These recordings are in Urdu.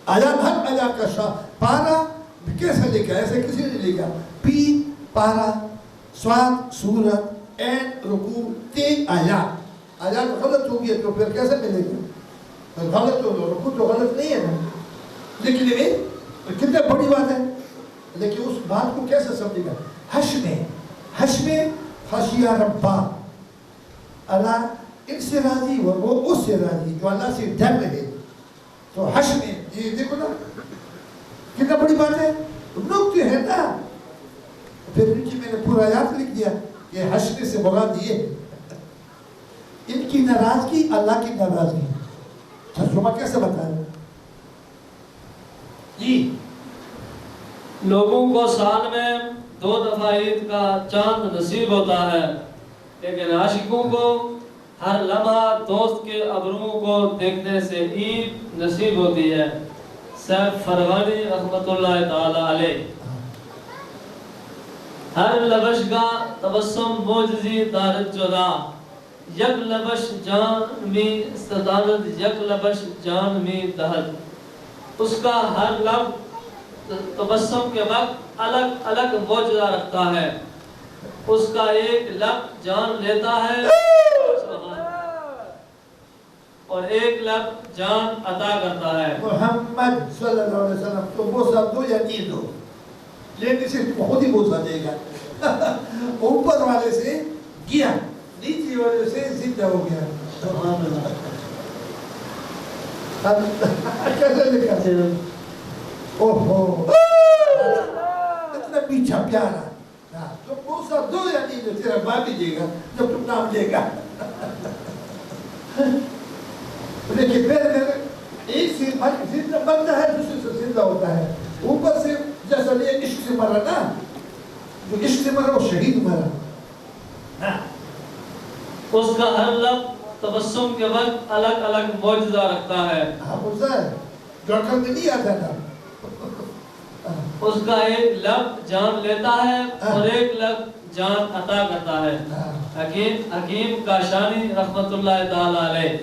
آیات ہر آیات کا پارا کیسے لکھا؟ ایسے کسی نے لکھا. پی پارا، سواد سورت، این رکوع، 3 آیات. آیات غلط ہو گیا تو پھر کیسے ملے گا؟ غلط ہو رکوع تو غلط نہیں ہے نا. لیکن یہ کتنے بڑی بات ہے. لیکن اس بات کو کیسے سمجھے گا؟ حشم خشیہ ربا، اللہ ان سے راضی اور وہ اس سے راضی جو اللہ سے ڈر رہے. تو حشم، یہ دیکھو نا کتنا بڑی بات ہے. نقطے ہیں نا. پھر نیچے میں نے پورا آیات لکھ دیا کہ حشم سے مراد یہ ہے. ان کی ناراضگی اللہ کی ناراضگی. ترجمہ کیسے بتائیں؟ جی. لوگوں کو سال میں 2 دفعہ عید کا چاند نصیب ہوتا ہے، لیکن عاشقوں کو ہر لمحہ دوست کے ابرو کو دیکھنے سے عید نصیب ہوتی ہے. سیف فرغانی رحمت اللہ تعالی علیہ. ہر لبش کا تبسم موجزی دارت جدا، یک لبش جان می استدانت، یک لبش جان می دہد. اس کا ہر لب تبسم کے وقت الگ الگ معجزہ رکھتا ہے. اس کا ایک لب جان لیتا ہے اور ایک لب جان عطا کرتا ہے. محمد صلی اللہ علیہ وسلم تو بوسا دو یا نہیں دو، لیکن اسے خود ہی بوسا دے گا. اوپر والے سے گیا، نیچے والے سے زندہ ہو گیا. کیسے لکھا؟ اوہو اتنا میٹھا پیارا. تو بوسا دو یا نہیں دو، تیرا باپ ہی دے گا جب تم نام دے گا. لیکن پھر ایک سے زندہ بنتا ہے، دوسرے سے زندہ ہوتا ہے. اوپر سے جیسا یہ عشق سے مرا نا، جو عشق سے مرا وہ شہید مرا. اس کا ہر لب تبسم کے وقت الگ الگ معجزہ رکھتا ہے. ہاں بولتا ہے جو عقل میں نہیں آتا نا. اس کا ایک لب جان لیتا ہے اور ایک لب جان عطا کرتا ہے. حکیم کاشانی رحمت اللہ تعالی علیہ.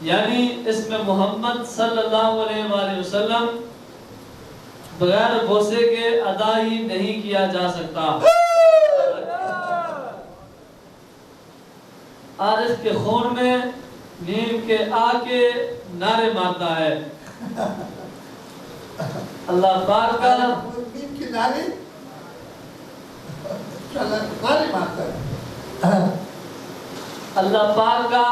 یعنی اس میں محمد صلی اللہ علیہ وآلہ وسلم بغیر بوسے کے ادا ہی نہیں کیا جا سکتا. عارف کے خون میں نیم کے آ کے نعرے مارتا ہے. اللہ پاک کا نیم کے نعرے مارتا ہے. اللہ پاک کا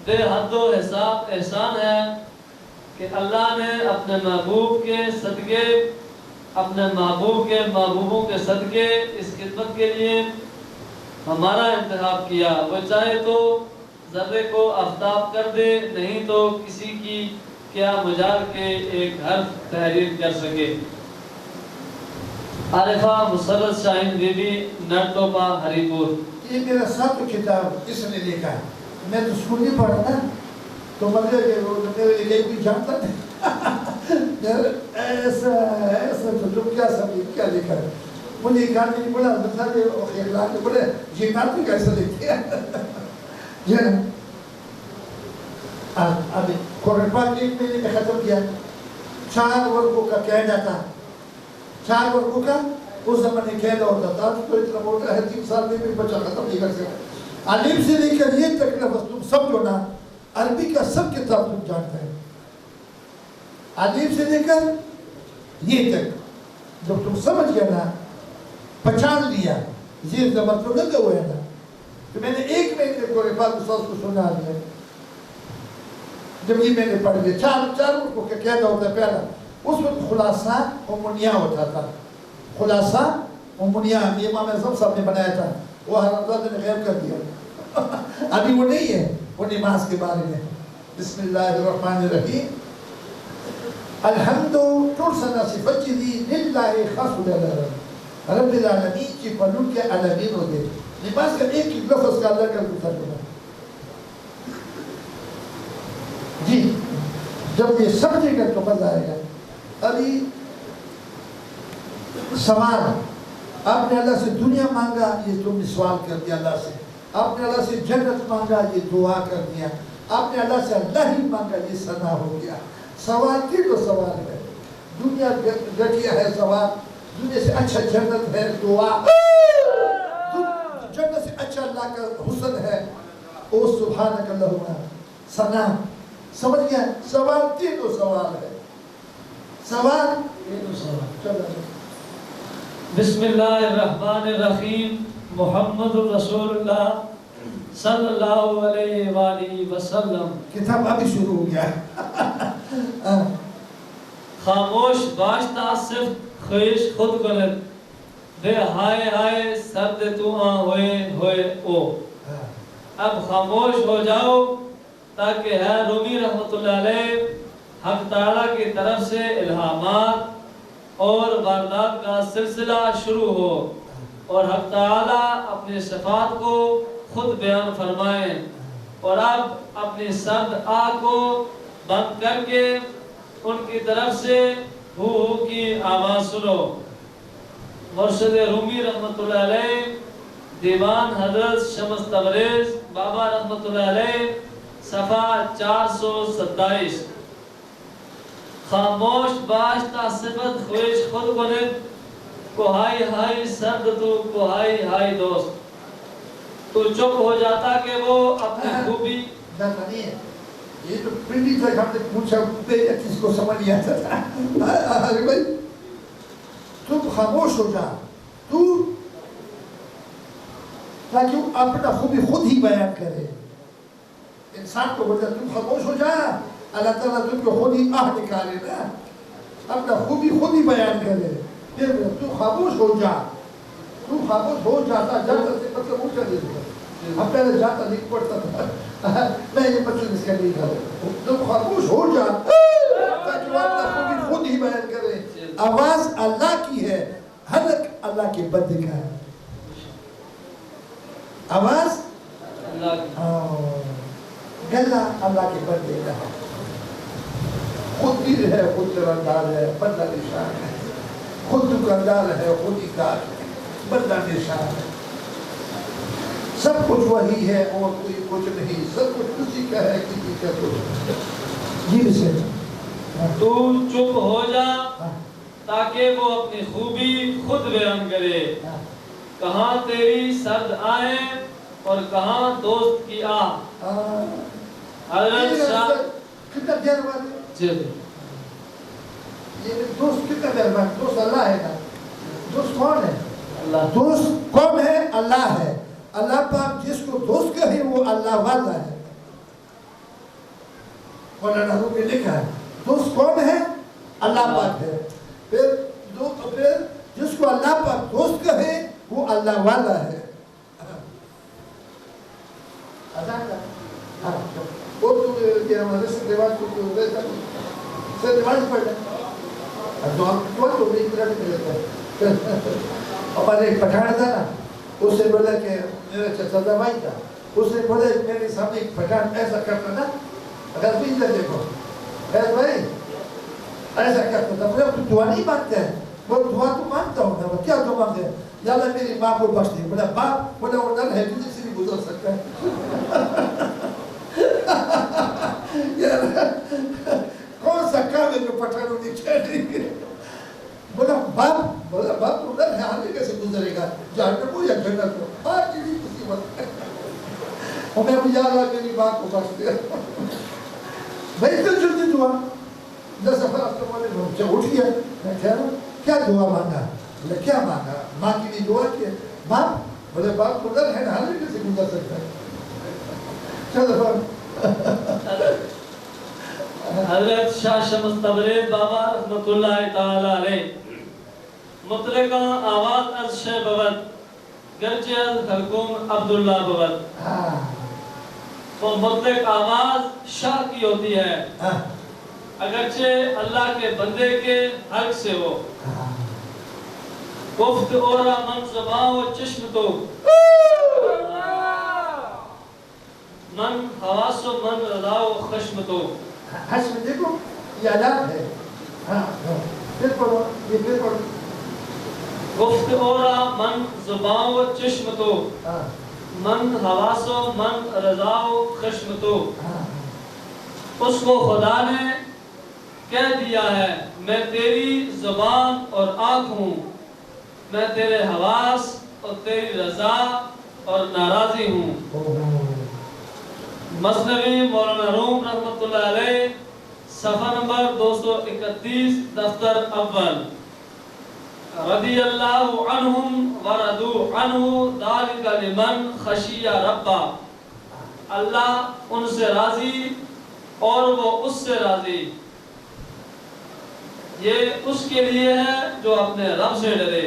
بے حد و حساب احسان ہے کہ اللہ نے اپنے محبوب کے صدقے، اپنے محبوب کے محبوبوں کے صدقے اس خدمت کے لیے ہمارا انتخاب کیا. وہ چاہے تو ذرے کو آفتاب کر دے، نہیں تو کسی کی کیا مجال کے ایک حرف تحریر کر سکے. عارفہ مسرت شاہین بی بی نرتوپا ہری پور. یہ میرا سب کتاب اس نے لکھا ہے. میں تو اسکول نہیں پڑھا نا، تو مگر میرے لیے بھی جانتا تھا ایسا ایسا تو تم کیا سمجھے کیا لکھا ہے. مجھے ایک آدمی نے بولا خیرلہ نے بولے یہ بات بھی کیسا لکھتے ہیں. اب قرآن پاک 1 مہینے میں ختم کیا. 4 ورقوں کا قاعدہ تھا. 4 ورقوں کا اس زمانے قاعدہ ہوتا تھا. تو اتنا موٹا ہے 3 سال میں بھی بچہ ختم نہیں کر سکتا. الف سے لے کر یہ تک لفظ تم سمجھو نا، عربی کا سب کتاب تم جانتا ہے. الف سے لے کر یہ تک جب تم سمجھ گیا نا، پہچان لیا، یہ زبر تو لگا ہوا ہے نا. تو میں نے 1 مہینے قرآن پاک استاد کو سنا دیا. جب یہ میں نے پڑھ لیا 4 کو کیا ہوتا ہے. پہلا اس وقت خلاصہ امونیا ہوتا تھا. خلاصہ امونیا یہ امام اعظم صاحب نے بنایا تھا، وہ حضرت نے غیب کر دیا. ابھی وہ نہیں ہے. وہ نماز کے بارے میں بسم اللہ الرحمن الرحیم الحمد ترسنا صفت دی للہ خاص رب العالمین کی پلو کے علمین ہو گئے. نماز کا ایک لفظ کا اللہ کا ترجمہ. جی جب یہ سمجھے گا تو مزہ آئے گا. ابھی سوال آپ نے اللہ سے دنیا مانگا، یہ تم نے سوال کر دیا اللہ سے. آپ نے اللہ سے جنت مانگا، یہ دعا کر دیا. آپ نے اللہ سے اللہ ہی مانگا، یہ ثنا ہو گیا. سوال تینوں سوال ہے. دنیا گٹیا ہے سوال, دنیا سے اچھا جنت ہے دعا, جنت سے اچھا اللہ کا حسن ہے او سبحانک اللہم ثنا. سمجھ گیا؟ سوال تینوں سوال ہے. سوال تینوں سوال. چلو بسم اللہ الرحمن الرحیم. محمد رسول اللہ صلی اللہ علیہ وآلہ وسلم. کتاب ابھی شروع ہو گیا. خاموش باشتا صرف خیش خود کنت بے ہائے ہائے سرد تو آن ہوئے ہوئے او. اب خاموش ہو جاؤ تاکہ ہے رومی رحمت اللہ علیہ حق تعالیٰ کی طرف سے الہامات اور واردات کا سلسلہ شروع ہو اور حق تعالیٰ اپنی صفات کو خود بیان فرمائیں. اور اب اپنی سرد آنکھ کو بند کر کے ان کی طرف سے ہو کی آواز سنو. مرشد رومی رحمت اللہ علیہ دیوان حضرت شمس تبریز بابا رحمت اللہ علیہ صفحہ 427. خاموش باش تا صفت خویش خود کنید کوہائی ہائی سرد تو کوہائی ہائی دوست. تو چپ ہو جاتا کہ وہ اپنی خوبی جاتا نہیں ہے. یہ تو پنڈی تک ہم نے پوچھا بے کس کو سمجھ نہیں آتا تھا. ارے بھائی تم خاموش ہو جا تو تاکہ وہ اپنا خوبی خود ہی بیان کرے. انسان کو بولتا تم خاموش ہو جا, اللہ تعالیٰ تم کو خود ہی آہ نکالے نا, اپنا خوبی خود ہی بیان کرے. پھر تو خاموش ہو جا, تو خاموش ہو جاتا جاتا سے مطلب اٹھا دیتا. اب پہلے جاتا نہیں پڑتا تھا, میں یہ مطلب اس کا نہیں کروں. تم خاموش ہو جا تاکہ وہ اپنا خوبی خود ہی بیان کرے. آواز اللہ کی ہے, حلق اللہ کے بندے کا ہے. آواز اللہ کی گلہ اللہ کے بندے کا ہے. خود پیر ہے, خود چراندار ہے, بندہ نشان ہے. خود دکاندار ہے, خود ہی کار ہے, بندہ نشان ہے. سب کچھ وہی ہے اور کوئی کچھ نہیں. سب کچھ اسی کا ہے, کسی کا کچھ. جی سے تو چپ ہو جا تاکہ وہ اپنی خوبی خود بیان کرے. کہاں تیری سرد آئیں اور کہاں دوست کی آہ. حضرت شاہ کتنا دیر بعد جی یہ دوست کتنا دیر بعد. دوست اللہ ہے نا. دوست کون ہے؟ اللہ. دوست کون ہے؟ اللہ ہے. اللہ پاک جس کو دوست کہے وہ اللہ والا ہے. مولانا روم میں لکھا ہے دوست کون ہے؟ اللہ پاک ہے. پھر جس کو اللہ پاک دوست کہے وہ اللہ والا ہے. وہ تو یہ ہمارے سے رواج کو رہتا ہے, سے رواج پڑھنا دعا تو نہیں طرح سے ملتا ہے. ہمارے ایک پٹھان تھا نا, اس سے بولا کہ میرا چچا بھائی تھا, اس نے بولا میرے سامنے ایک پٹھان ایسا کرتا نا, اگر بھی ادھر دیکھو خیر بھائی ایسا کرتا تھا. بولا تو دعا نہیں مانگتے ہیں؟ وہ دعا تو مانگتا ہوں نا. کیا دعا مانگتے ہیں؟ یا اللہ میری ماں کو بخش دے. بولا باپ, بولا وہ نل ہے کسی سے بھی گزر سکتا ہے. کون سا کام ہے جو پٹھانوں نے کہہ نہیں. بولا باپ تو نل ہے, آنے کیسے گزرے گا جہنم ہو یا جنت ہو, آج کی مصیبت ہے. ہمیں اب یا اللہ میری ماں کو بخش دے. بھائی تو جلدی دعا 10 سفر آپ سے اٹھ گیا. میں کہہ رہا ہوں کیا دعا مانگا؟ بولے کیا مانگا؟ ماں کے لیے دعا کی. باپ, بولے باپ کو نل ہے نا, آنے کیسے گزر سکتا ہے. چلو حضرت شاہ شمس تبریز بابا رحمت اللہ تعالی علیہ مطلقہ آواز از شہ بود گرچہ از حکوم عبداللہ بود. تو مطلق آواز شاہ کی ہوتی ہے اگرچہ اللہ کے بندے کے حلق سے ہو. گفت اورا من زبان و چشم تو من حواس و من رضا و خشم تو. حشم دیکھو یہ عذاب ہے. پھر پڑھو, یہ پھر پڑھو. گفت اورا من زبان و چشم تو من حواس و من رضا و خشم تو. اس کو خدا نے کہہ دیا ہے میں تیری زبان اور آنکھ ہوں، میں تیرے حواس اور تیری رضا اور ناراضی ہوں۔ مثنوی مولانا روم رحمۃ اللہ علیہ، صفحہ نمبر 231، دفتر اول۔ رضی اللہ عنہم ورضوا عنہ ذالک لمن خشی ربہ، اللہ ان سے راضی اور وہ اس سے راضی، یہ اس کے لیے ہے جو اپنے رب سے ڈرے۔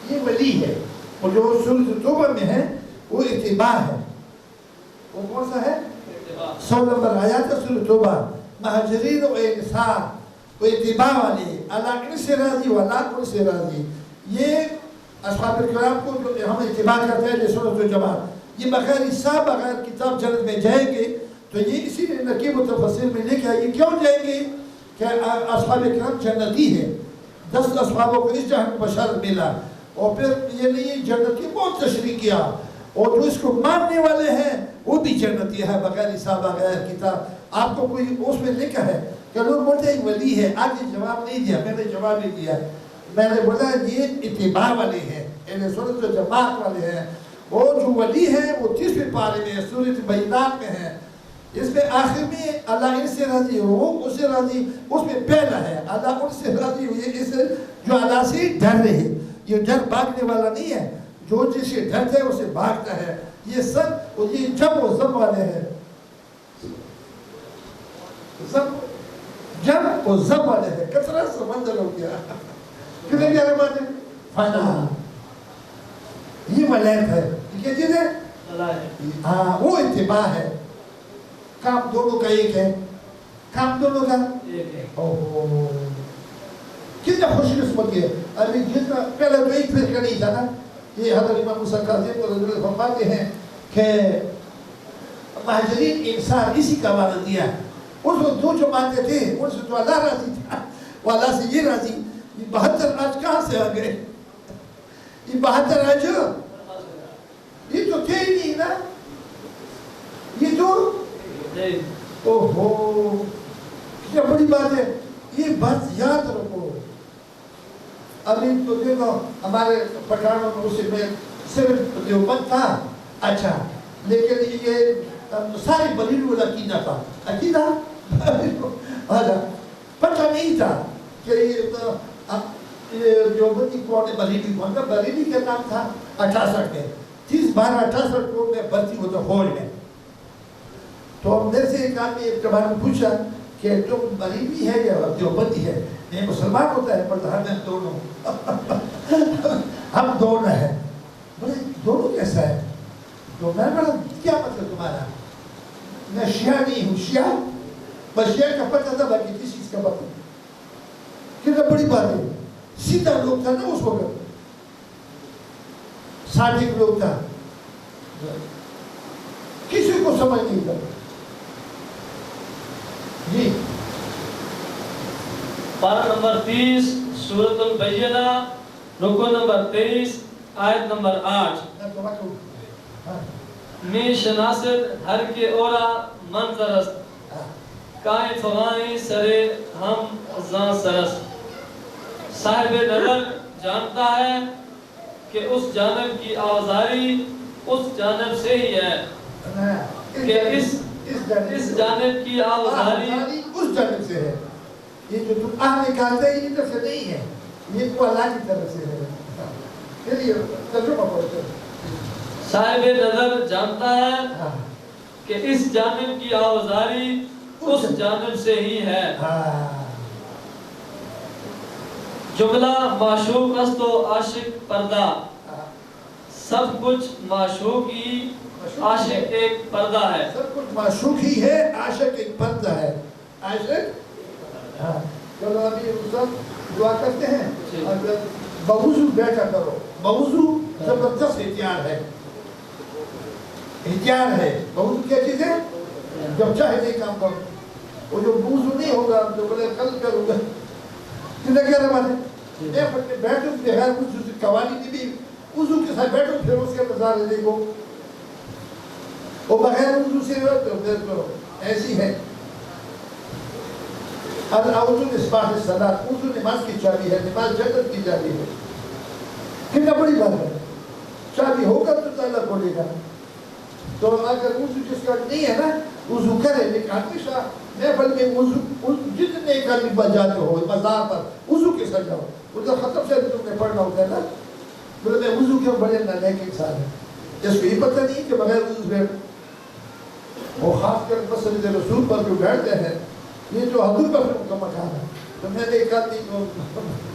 یہ ولی ہے، اور جو سورۃ توبہ میں ہے وہ اتباع ہے۔ وہ کون سا ہے؟ 100 نمبر آیات ہے سورۃ توبہ۔ مہاجرین و انصار و اتباع والے، اللہ ان سے راضی و اللہ ان سے راضی۔ یہ اصحاب کرام کو جو ہم اتباع کرتے ہیں سنت و جماعت، یہ بغیر حساب بغیر کتاب جنت میں جائیں گے، تو یہ اسی لیے نقیب و تفسیر میں لکھا ہے یہ کیوں جائیں گے کہ اصحاب کرام جنتی ہے، 10 اصحابوں کو اس جہاں بشارت ملا، اور پھر یہ نہیں جنت کی بہت تشریح کیا، اور جو اس کو ماننے والے ہیں وہ بھی جنتی ہے بغیر حساب بغیر کتاب۔ آپ کو کوئی اس میں لکھا ہے کہ لوگ بولتے ہیں ولی ہے، آج یہ جواب نہیں دیا، میں نے جواب نہیں دیا، میں نے بولا یہ اتباع والے ہیں، اہل سنت و جماعت والے ہیں۔ اور جو ولی ہیں وہ 30ویں پارے میں سورۃ بینات میں ہے، اس میں آخر میں اللہ ان سے راضی ہو اس سے راضی، اس میں پہلا ہے اللہ ان سے راضی ہوئے، اس جو اللہ سے ڈر رہے، یہ ڈر بھاگنے والا نہیں ہے، جو جس سے ڈرتا ہے اسے بھاگتا ہے، یہ سب اور یہ جب و ضم والے ہیں، جب و ضم والے ہیں، کتنا سمندر ہو گیا، کتنے پیارے بات ہے، فنا، یہ ولایت ہے، یہ کیا چیز ہے؟ ہاں وہ اتباع ہے۔ کام دونوں کا ایک ہے، کام دونوں کا ایک ہے۔ کتنا خوش قسمتی ہے، ابھی جتنا پہلے تو ایک فرقہ نہیں تھا نا، یہ حضرت امام موسیٰ کاظم رضی اللہ فرماتے ہیں کہ مہاجرین انصار اسی کا معنی دیا، اس کو 2 جماعتیں تھے، ان سے تو اللہ راضی تھا، وہ اللہ سے یہ راضی، یہ 72 آج کہاں سے آ گئے؟ یہ 72 آج یہ تو تھے ہی نہیں نا، یہ تو اوہو کیا بڑی بات ہے، یہ بات یاد رکھو۔ ابھی تو دیکھو ہمارے پٹھانوں میں صرف دیوبند تھا، اچھا، لیکن یہ سارے بریلو عقیدہ تھا، عقیدہ پتہ نہیں تھا کہ یہ دیوبندی کون ہے، بریلی کون ہے۔ بریلی کا نام تھا 68 میں، 30/12/68 کو میں بھرتی ہوتا فوج میں، تو میرے سے ایک آدمی ایک جب نے پوچھا کہ تم بریلی ہے یا دیوبندی ہے؟ نہیں مسلمان ہوتا ہے، پر ہم دونوں ہم دونوں ہیں۔ بولے دونوں کیسا ہے؟ تو میں بولا کیا مطلب تمہارا؟ میں شیعہ نہیں ہوں، شیعہ بس شیعہ کا پتہ تھا، باقی کس چیز کا پتہ نہیں۔ کتنا بڑی بات ہے، سیدھا لوگ تھا نا اس وقت، صادق لوگ تھا، کسی کو سمجھ نہیں تھا۔ جی پارہ نمبر 30 سورۃ البینہ، رکو نمبر 23 آیت نمبر 8۔ می شناست ہر کے اورا منظرست، کائیں فغائیں سرے ہم زاں سرست، صاحب نظر جانتا ہے کہ اس جانب کی آوازاری اس جانب سے ہی ہے، کہ اس جانب کی آوازاری اس جانب سے ہے۔ یہ جو تم نکالتے ہیں یہ طرف سے نہیں ہے، یہ تو اللہ کی طرف سے ہے۔ چلیے ترجمہ پڑھتے ہیں۔ صاحب نظر جانتا ہے کہ اس جانب کی آوازاری اس جانب سے ہی ہے۔ جملہ معشوق است و عاشق پردہ، سب کچھ معشوق ہی عاشق ایک پردہ ہے۔ سب کچھ معشوق ہی ہے، عاشق ایک پردہ ہے۔ عاشق چلو ابھی دعا کرتے ہیں، بوضو بیٹھا کرو، بوضو زبردست احتیاط ہے، احتیاط ہے۔ بوضو کیا چیز ہے؟ جب چاہے نہیں کام کرو، وہ جو وضو نہیں ہوگا جو بولے کل کروں گا، کتنا کیا رہا ہے بیٹھو بغیر وضو سے، قوالی بھی وضو کے ساتھ بیٹھو پھر اس کے نظارے دیکھو، وہ بغیر وضو سے پھر ایسی ہے۔ العوض مصباح الصلاۃ، وضو نماز کی چابی ہے، نماز جنت کی چابی ہے. کتنا بڑی بات ہے. چابی ہوگا تو تالا کھولے گا. تو اگر وضو جس کا نہیں ہے نا وضو کرے، لیکن ہمیشہ محفل میں وضو جتنے کلمے بجاتے ہو مزار پر وضو کے ساتھ جاؤ. ادھر ختم سے تم نے پڑھنا ہوتا ہے نا، بولے میں وضو کیوں بڑے نالائق انسان ہے. اس کو یہ پتہ نہیں کہ بغیر وضو سے وہ خاص کر مسجد رسول پر جو بیٹھتے ہیں، یہ جو حضور پر کا مکان ہے. تو میں نے ایک آدمی کو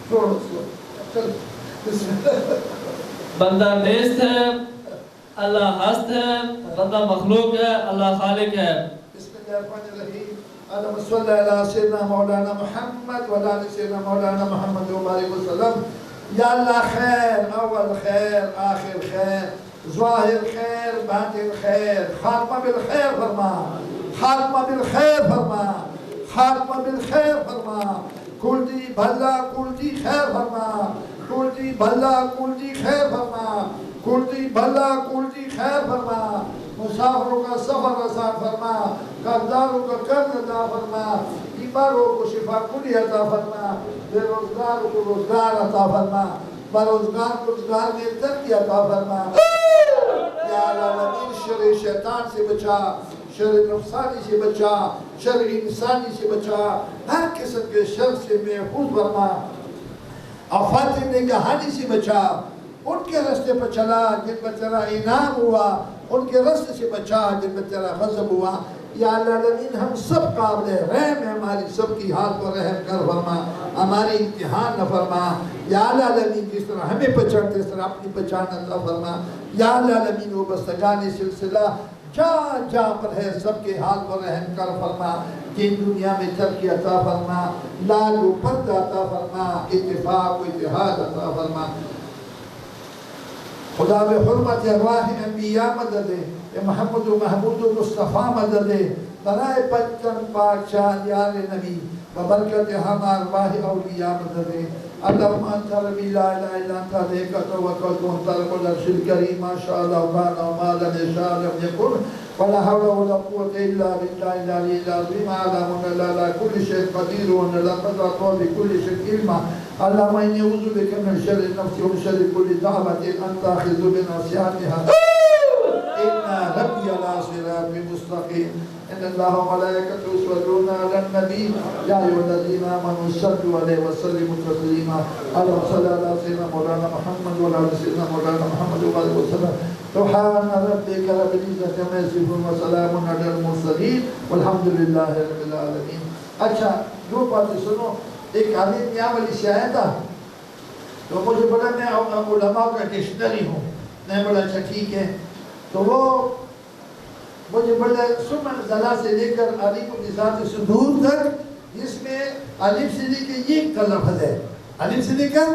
چھوڑ اس کو چل بندہ نیست ہے، اللہ ہست ہے، بندہ مخلوق ہے، اللہ خالق ہے. بسم اللہ الرحمن الرحیم. اللہم صلی علی سیدنا مولانا محمد و علی سیدنا مولانا محمد و بارک وسلم. یا اللہ خیر، اول خیر، آخر خیر، ظاہر خیر، باطن خیر، خاتمہ بالخیر فرما، خاتمہ بالخیر فرما، خاتمہ بالخیر فرما. کلتی بھلا کلتی خیر فرما، کلتی بھلا کلتی خیر فرما، کلتی بھلا کلتی خیر فرما. مسافروں کا سفر آسان فرما، قرضداروں کا قرض عطا فرما، بیماروں کو شفا کلی عطا فرما، بے روزگاروں کو روزگار عطا فرما، بروزگار کو روزگار میں ترقی عطا فرما. یا العالمین شر شیطان سے بچا، شر نفسانی سے بچا، شر انسانی سے بچا، ہر قسم کے شر سے محفوظ فرما. آفات نگہانی سے بچا، ان کے راستے پر چلا جن پر تیرا انعام ہوا، ان کے راستے سے بچا جن پر تیرا غضب ہوا. یا العالمین ہم سب قابل رحم ہیں، ہماری سب کی حال پر رحم کر فرما، ہماری امتحان نہ فرما. یا العالمین جس طرح ہمیں پہچانتے اس طرح اپنی پہچان عطا فرما. یا العالمین وہ بستگان سلسلہ جہاں جہاں پر ہے سب کے حال پر رحم کر فرما. جن دنیا میں ترقی عطا فرما، لال و پرد عطا فرما، اتفاق و اتحاد عطا فرما. خدا بے حرمت ارواح انبیاء مدد دے، محمد و محمود و مصطفیٰ مدد دے، برائے پچن پاک شان یار نبی ببرکت ہم ارواح اولیاء مدد دے. اللہم انت ربی لا الہ الا انت علیک توکلت وانت رب العرش الکریم ما شاء اللہ کان وما لم یشاء لم یکن ولا حول ولا قوة الا باللہ العلی العظیم. اعلم ان اللہ کل شیء قدیر وان اللہ قد احاط بكل شیء علما. اللہم انی اعوذ بک من شر النفس ومن شر كل دعوة انت آخذ بناصیتها ان ربی علی صراط مستقیم. ان اللہ وملائکته یصلون علی النبی یا ایھا الذین آمنوا صلوا علیہ وسلموا تسلیما. اللہم صل علی سیدنا مولانا محمد و علی سیدنا مولانا محمد وبارک وسلم. سبحان ربک رب العزۃ عما یصفون وسلام علی المرسلین والحمد للہ رب العالمین. اچھا دو باتیں سنو. ایک عالم یہاں والی سے آیا تھا تو مجھے بولا میں علماء کا ڈکشنری ہوں. میں بولا اچھا ٹھیک ہے. تو وہ مجھے بولا سمن زلا سے لے کر علیف النظام سے دور تک اس میں علیف سے لے کے یہ کا لفظ ہے، علیف سے لے کر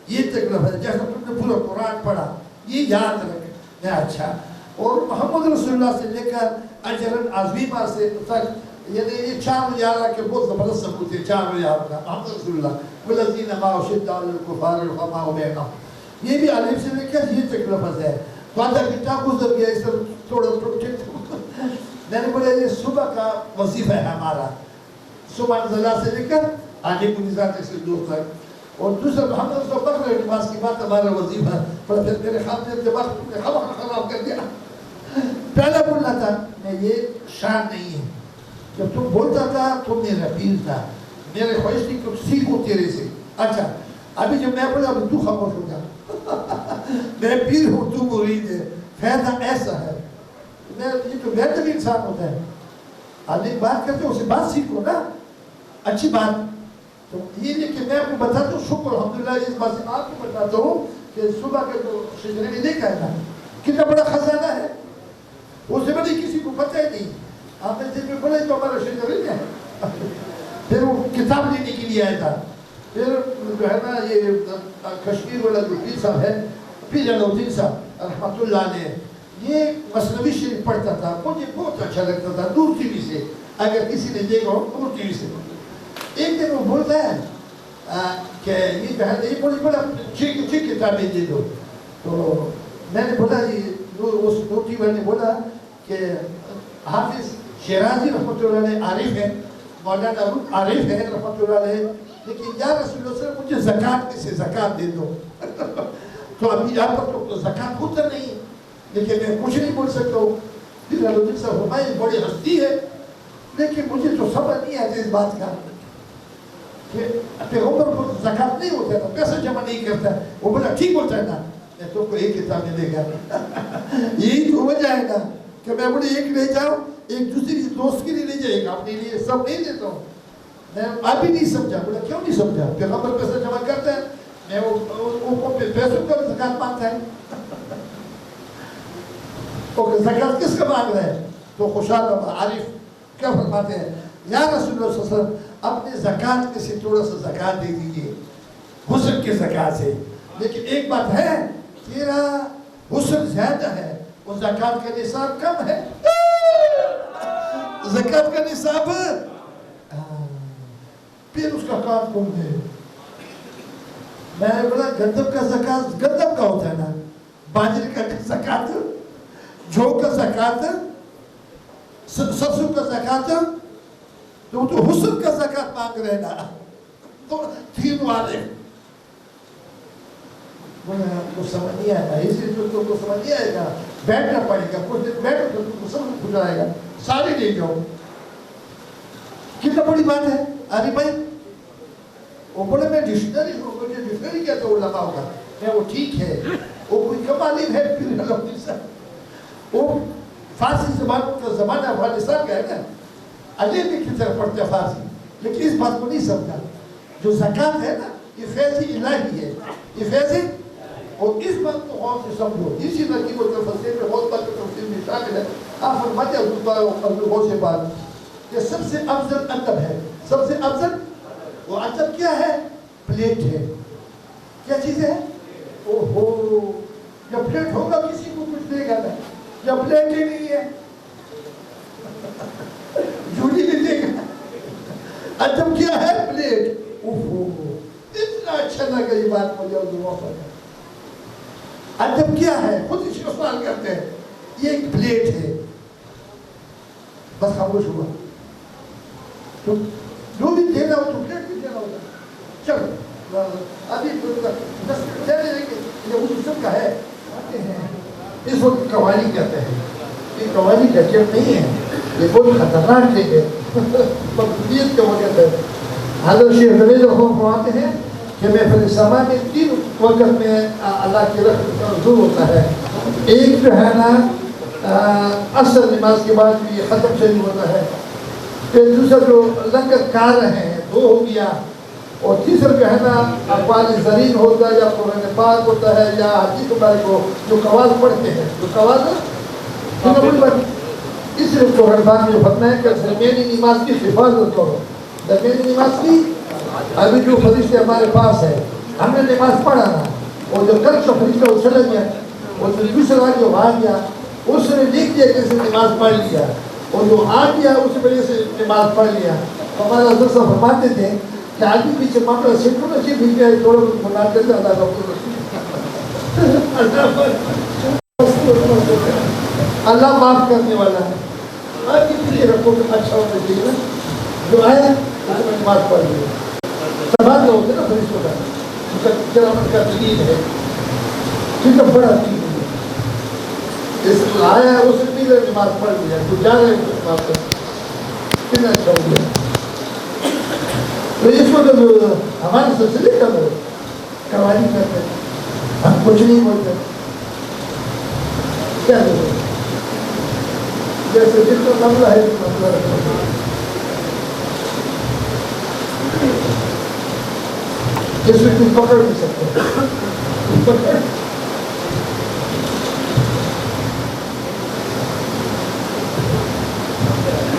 یہ تک لفظ ہے. جیسا تم نے پورا قرآن پڑھا یہ یاد رکھ میں. اچھا اور محمد رسول اللہ سے لے کر اجرن عظیمہ سے تک، یعنی یہ 4 ملیارہ کے بہت زبردست ثبوت ہے. 4 ملیارہ کا محمد رسول اللہ والذین معه شدۃ علی الکفار رحماء بینہم، یہ بھی علیف سے لے کر یہ تک لفظ ہے. تو آدھا گھنٹہ گزر گیا اس طرح تھوڑا میں نے بولا یہ صبح کا وظیفہ ہے ہمارا، صبح نزلہ سے لے کر آگے کو نظام سے دور تک. اور دوسرا محمد رسول بکر نماز کی بات ہمارا وظیفہ ہے. پھر میرے خاتمے کے وقت نے خراب کر دیا. پہلا بولنا تھا میں یہ شان نہیں ہے. جب تم بولتا تھا تو میرا پیر تھا، میرے خواہش تھی کچھ سیکھوں تیرے سے. اچھا ابھی جب میں بولا ابھی تو خاموش ہو جا. میں پیر ہوں تو مرید ہے. فائدہ ایسا ہے یہ تو بہتر بھی انسان ہوتا ہے. آدمی بات کرتے اسے بات سیکھو نا، اچھی بات. تو یہ لیکن میں آپ کو بتاتا ہوں شکر الحمدللہ اس بات سے آپ کو بتاتا ہوں کہ صبح کے جو شجرے میں دیکھا ہے نا کتنا بڑا خزانہ ہے، اسے بڑی کسی کو پتہ ہی نہیں. آپ نے دن میں بولے تو ہمارا شجرے میں ہے. پھر وہ کتاب لینے کے لیے آیا تھا. پھر جو ہے نا یہ کشمیر والا جو پیر صاحب ہے، پیر علوالدین صاحب رحمۃ اللہ علیہ، یہ مثنوی شریف پڑھتا تھا. مجھے بہت اچھا لگتا تھا دور ٹی وی سے، اگر کسی نے دیکھا ہو دور ٹی وی سے. ایک دن وہ بولتا ہے کہ یہ بہن یہ بڑا 6 کتابیں دے دو. تو میں نے بولا اس دور ٹی وی نے بولا کہ حافظ شیرازی رحمۃ اللہ علیہ عارف ہے، مولانا عارف ہے رحمۃ اللہ علیہ، لیکن یا رسول اللہ صلی اللہ علیہ وسلم مجھے زکات میں سے زکات دے دو تو ابھی یہاں پر تو زکات ہوتا نہیں، لیکن میں کچھ نہیں بول سکتا ہوں. پھر الدین صاحب ہماری بڑی ہستی ہے، لیکن مجھے تو سمجھ نہیں آتا اس بات کا کہ پیغمبر کو زکات نہیں ہوتا ہے، پیسہ جمع نہیں کرتا ہے. وہ بولا ٹھیک ہوتا ہے نا، میں تو کو ایک کتاب ملے گا. یہی تو ہو جائے گا کہ میں بولے ایک لے جاؤ، ایک دوسری دوست کے لیے لے جائے گا، اپنے لیے سب نہیں دیتا ہوں. میں ابھی نہیں سمجھا. بولا کیوں نہیں سمجھا؟ پیغمبر پیسہ جمع کرتا ہے، میں وہ پیسوں کا زکات مانگتا ہے. زکات کس کا مانگ رہا ہے؟ تو خوشحال عارف کیا فرماتے ہیں؟ یا رسول اللہ صلی اللہ علیہ وسلم اپنے زکات کے سے تھوڑا سا زکات دے دیجیے، حسن کے زکات سے. لیکن ایک بات ہے، تیرا حسن زیادہ ہے اور زکات کا نصاب کم ہے. زکات کا نصاب پھر اس کا کام کم ہے. میں نے بولا گندم کا زکات گندم کا ہوتا ہے نا، باجرے کا زکات، جو کا زکات، سرسوں کا زکات، تو حسن کا زکات مانگ رہے نا. تو تین والے کو سمجھ نہیں آئے گا، اسی تو کو سمجھ نہیں آئے گا. بیٹھنا پڑے گا، کچھ دن بیٹھو تو تم کو سمجھ کھل جائے گا. سارے لے جاؤ. کتنا بڑی بات ہے. ارے بھائی وہ بولے میں ڈکشنری ہوں، مجھے ڈکشنری کیا تو علماء ہوگا. میں وہ ٹھیک ہے، وہ کوئی کمالی ہے. پھر وہ فارسی زبان کا زمانہ افغانستان کا ہے نا، علی بھی کی طرف پڑھتے ہیں فارسی، لیکن اس بات کو نہیں سمجھا. جو زکات ہے نا یہ فیض الہی ہے، یہ فیض. اور اس بات کو غور سے سمجھو. اسی ترکیب و تفسیر میں بہت بات تفسیر میں شامل ہے. آپ فرماتے ہیں غور سے بات کہ سب سے افضل ادب ہے، سب سے افضل. وہ ادب کیا ہے؟ پلیٹ ہے. کیا چیز ہے؟ اوہو، جب پلیٹ ہوگا کسی کو کچھ دے گا نا، جب پلیٹ ہی نہیں ہے جھولی نہیں دے گا. ادب کیا ہے؟ پلیٹ. اوہو، اتنا اچھا لگا یہ بات مجھے. ادب کیا ہے؟ خود اسی کو سوال کرتے ہیں. یہ ایک پلیٹ ہے. بس خاموش ہوا. تو جو بھی دینا ہو تو پلیٹ بھی دینا ہوگا. چلو ابھی دے دیں گے. یہ اس سب کا ہے. اس وقت قوالی کہتے ہیں. یہ قوالی کا چیز نہیں ہے، یہ بہت خطرناک چیز ہے. مقبولیت کا وقت ہے. حضرت شیخ رضی اللہ عنہ فرماتے ہیں کہ محفل سما میں تین وقت میں اللہ کی رحمت کا حضور ہوتا ہے. ایک جو ہے نا عصر نماز کے بعد بھی ختم شریف ہوتا ہے. پھر دوسرا جو لنگر کار رہے ہیں دو ہو گیا. اور تیسرا جو ہے نا اقوال زرین ہوتا ہے یا قرآن پاک ہوتا ہے یا حدیث مبارک کو جو قواعد پڑھتے ہیں. جو قواعد اس لیے قرآن پاک میں فرمایا ہے کہ درمیانی نماز کی حفاظت کرو. درمیانی نماز کی ابھی جو فرشتے ہمارے پاس ہے، ہم نے نماز پڑھا نا، اور جو کل کا فرشتہ وہ چلا گیا، اور جو دوسرا جو آ گیا اس نے لکھ دیا کہ نماز پڑھ لیا، اور جو آ گیا اس وجہ سے نماز پڑھ لیا. ہمارے حضرت صاحب فرماتے تھے کہ آدمی پیچھے معاملہ سیکھو نہ چاہیے بھیجے تھوڑا کچھ بنا کر اللہ کا اللہ معاف کرنے والا ہے. آدمی پیچھے رکھو کہ اچھا ہونا چاہیے نا. جو آیا اس میں نماز پڑھ لی. سوال ہوتے نا فرشتوں کا کرامت کا دلیل ہے. ٹھیک ہے، بڑا دلیل ہے. اس آیا ہے اس نے نماز پڑھ لیا، تو جا رہے ہیں نماز پڑھ. کتنا اچھا ہو گیا. تو اس وقت ہمارے سلسلے کا لوگ قوالی کرتے ہیں، ہم کچھ نہیں بولتے. کیا لوگ جیسے جس کا معاملہ ہے مسئلہ رکھنا. جس میں کچھ پکڑ نہیں سکتے.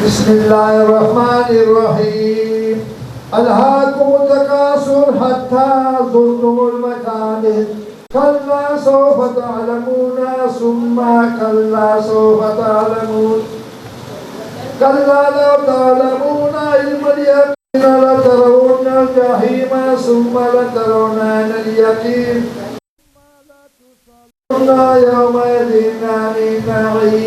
بسم اللہ الرحمن الرحیم. الہاکم التکاثر حتی زرتم المقابر کلا سوف تعلمون ثم کلا سوف تعلمون کلا لو تعلمون علم الیقین لترون الجحیم ثم لترون الیقین ثم يومئذ عن النعيم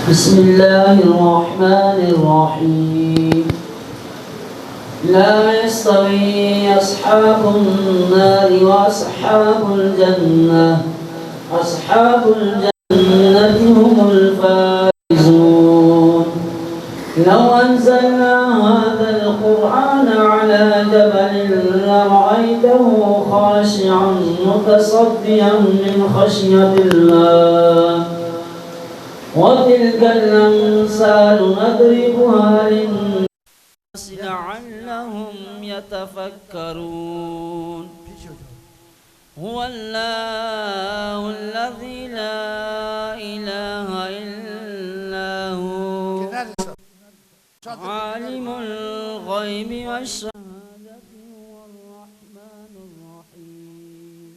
بسم الله الرحمن الرحيم لا يستوي أصحاب النار وأصحاب الجنة أصحاب الجنة هم الفائزون لو أنزلنا هذا القرآن على جبل لرأيته خاشعا متصدعا من خشية الله وتلك الأمثال نضربها للناس لعلهم يتفكرون هو الله الذي لا إله إلا هو عالم الغيب والشهادة هو الرحمن الرحيم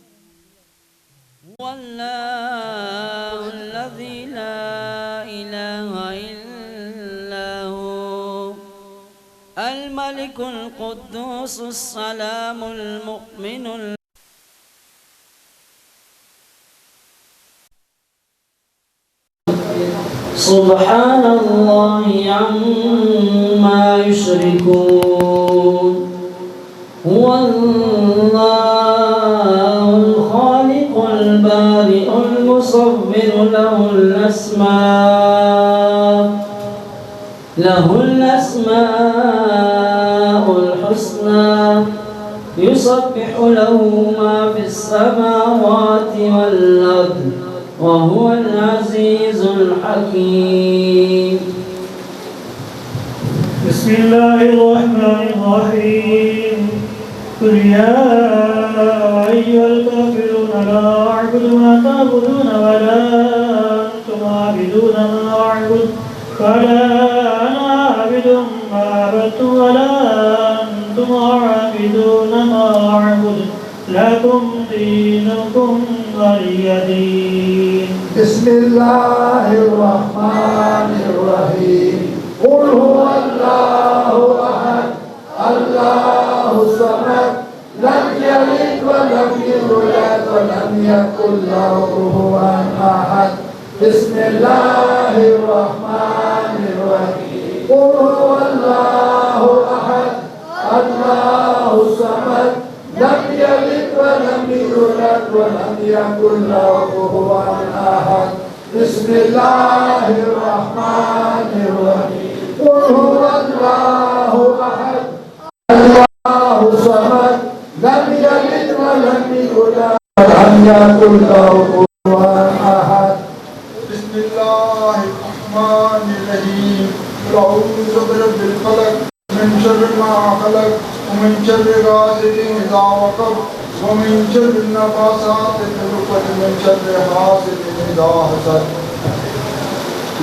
هو الله الذي لا إله إلا هو الملك القدوس السلام المؤمن سبحان الله عما يشركون هو الله الخالق البارئ المصور له الأسماء الحسنى يسبح له ما في السماوات والأرض وهو العزيز الحكيم بسم الله الرحمن الرحيم قل يا أيها الكافرون لا أعبد ما تعبدون ولا أنتم عابدون ما أعبد ولا أنا عابد ما عبدتم ولا أنتم عابدون ما أعبد لكم دينكم ولي دين. بسم الله الرحمن الرحيم قل هو الله أحد الله الصمد لم يلد ولم يولد ولم يكن له كفوا أحد بسم الله الرحمن الرحيم قل هو الله أحد الله الصمد لم يلد ولم يولد ولم يكن له كفوا أحد بسم الله الرحمن الرحيم قل هو الله أحد الله الصمد لم يلد ولم يولد ولم يكن له كفوا أحد بسم الله الرحمن الرحيم أعوذ برب الفلق من شر ما خلق ومن شر غاسق إذا وقب ومن شر النفاثات في العقد من شر حاسد إذا حسد.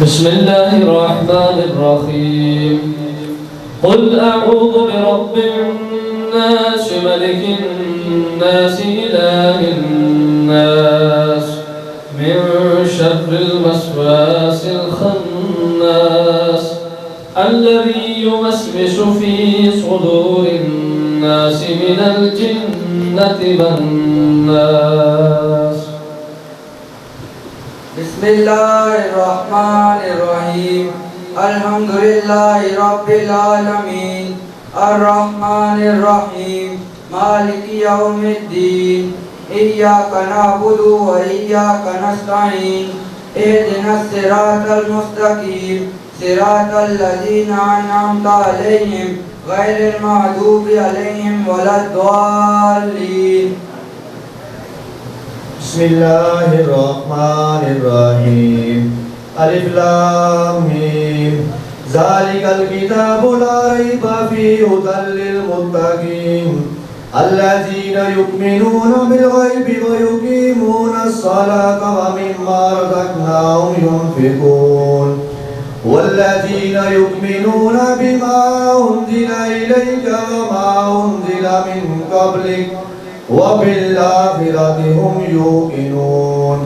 بسم الله الرحمن الرحيم قل أعوذ برب الناس ملك الناس إله الناس من شر الوسواس الخناس الذي يوسوس في صدور الناس من الجنة والناس. بسم الله الرحمن الرحيم الحمد لله رب العالمين الرحمن الرحيم مالك يوم الدين إياك نعبد وإياك نستعين اهدنا الصراط المستقيم صراط الذين أنعمت عليهم غير المغضوب عليهم ولا الضالين. بسم الله الرحمن الرحيم ألف لام ميم ذلك الكتاب لا ريب فيه هدى للمتقين الذين يؤمنون بالغيب ويقيمون الصلاة ومما رزقناهم ينفقون والذين يؤمنون بما أنزل إليك وما أنزل من قبلك وبالآخرة هم يوقنون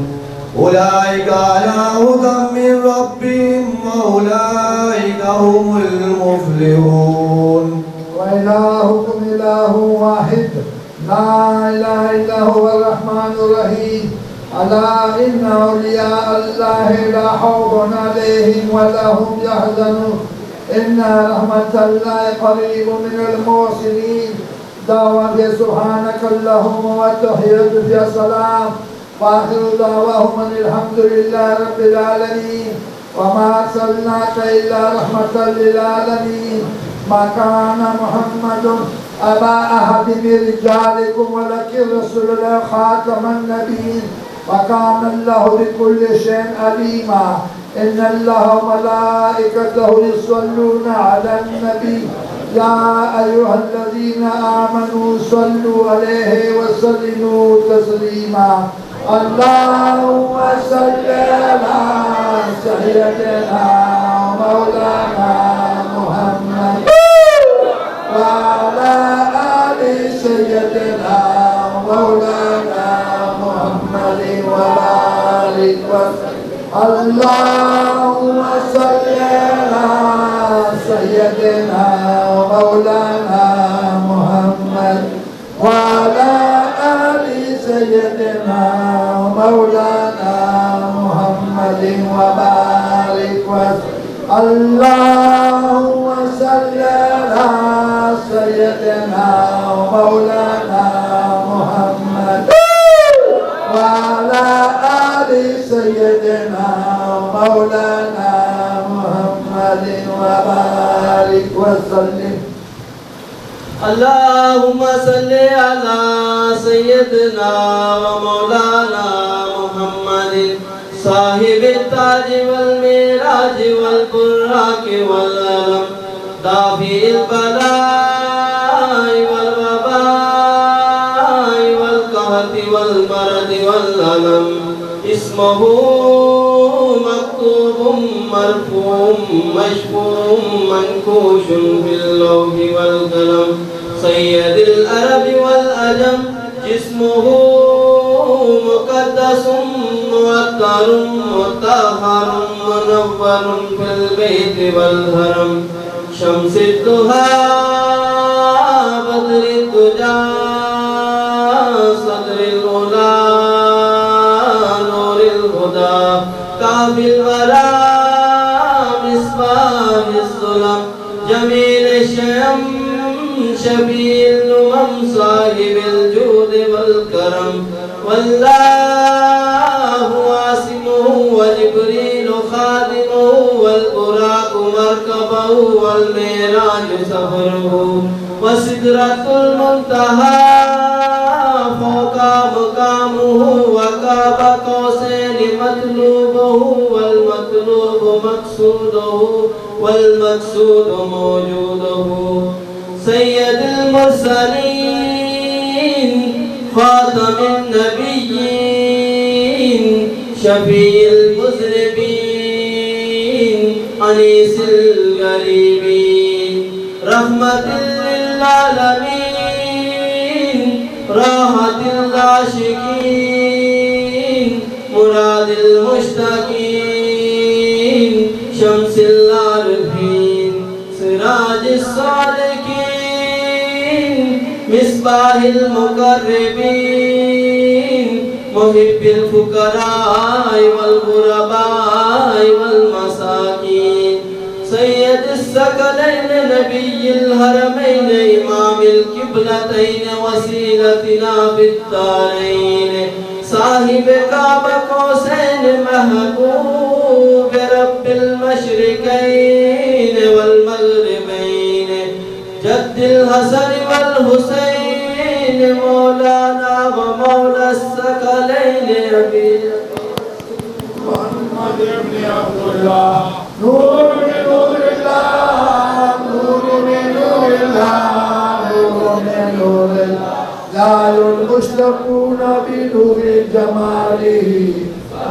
أولئك على هدى من ربهم وأولئك هم المفلحون. وإلهكم إله واحد لا إله إلا هو الرحمن الرحيم ألا إن أولياء الله لا خوف عليهم ولا هم يحزنون إن رحمة الله قريب من المحسنين دعوة سبحانك اللهم وتحية يا سلام وآخر دعواهم أن الحمد لله رب العالمين وما أرسلناك إلا رحمة للعالمين ما كان محمد أبا أحد من رجالكم ولكن رسول الله خاتم النبيين وكان الله بكل شيء عليما إن الله وملائكته يصلون على النبي يا أيها الذين آمنوا صلوا عليه وسلموا تسليما اللهم صل على سيدنا مولانا محمد وعلى آل سيدنا مولانا محمد وبارك وسلم اللهم صل على سيدنا مولانا محمد وعلى آل سيدنا مولانا محمد وبارك وسلم اللهم صل على سيدنا مولانا محمد وعلى آل سيدنا مولانا محمد وبارك وسلم اللهم صل على سيدنا ومولانا محمد صاحب التاج والميراج والبراق والعلم دافع البلاء والوباء والقهر والمرض والألم اسمه مكتوب مرفوع مشفوع منكوش في اللوح والقلم سيد العرب والعجم جسمه مقدس معطر مطهر منور في البيت والهرم شمس الضحى بدر الدجى صدر الأولى نور الهدى كعب الورى مصباح الظلم جميل الشيم شبيه الأمم صاحب الجود والكرم والله عاصمه وجبريل خادمه والبراق مركبه والميراج سفره وسدرة المنتهى فوق مقامه وقاب قوسين مطلوبه والمطلوب مقصوده والمقصود موجوده سيد المرسلين خاتم النبيين شفيع المذنبين أنيس الغريبين رحمة للعالمين راحة العاشقين مراد المشتاقين شمس العارفين سراج الصالحين مصباح المقربين محب الفقراء والغرباء والمساكين سيد الثقلين نبي الحرمين إمام القبلتين وسيلتنا في الدارين صاحب قاب قوسين محبوب رب المشرقين والمغربين جد الحسن والحسين مولانا ومولى الثقلين أبي محمد بن عبد الله نور من نور الله نور من نور الله نور من نور الله لا المشتقون بنور جماله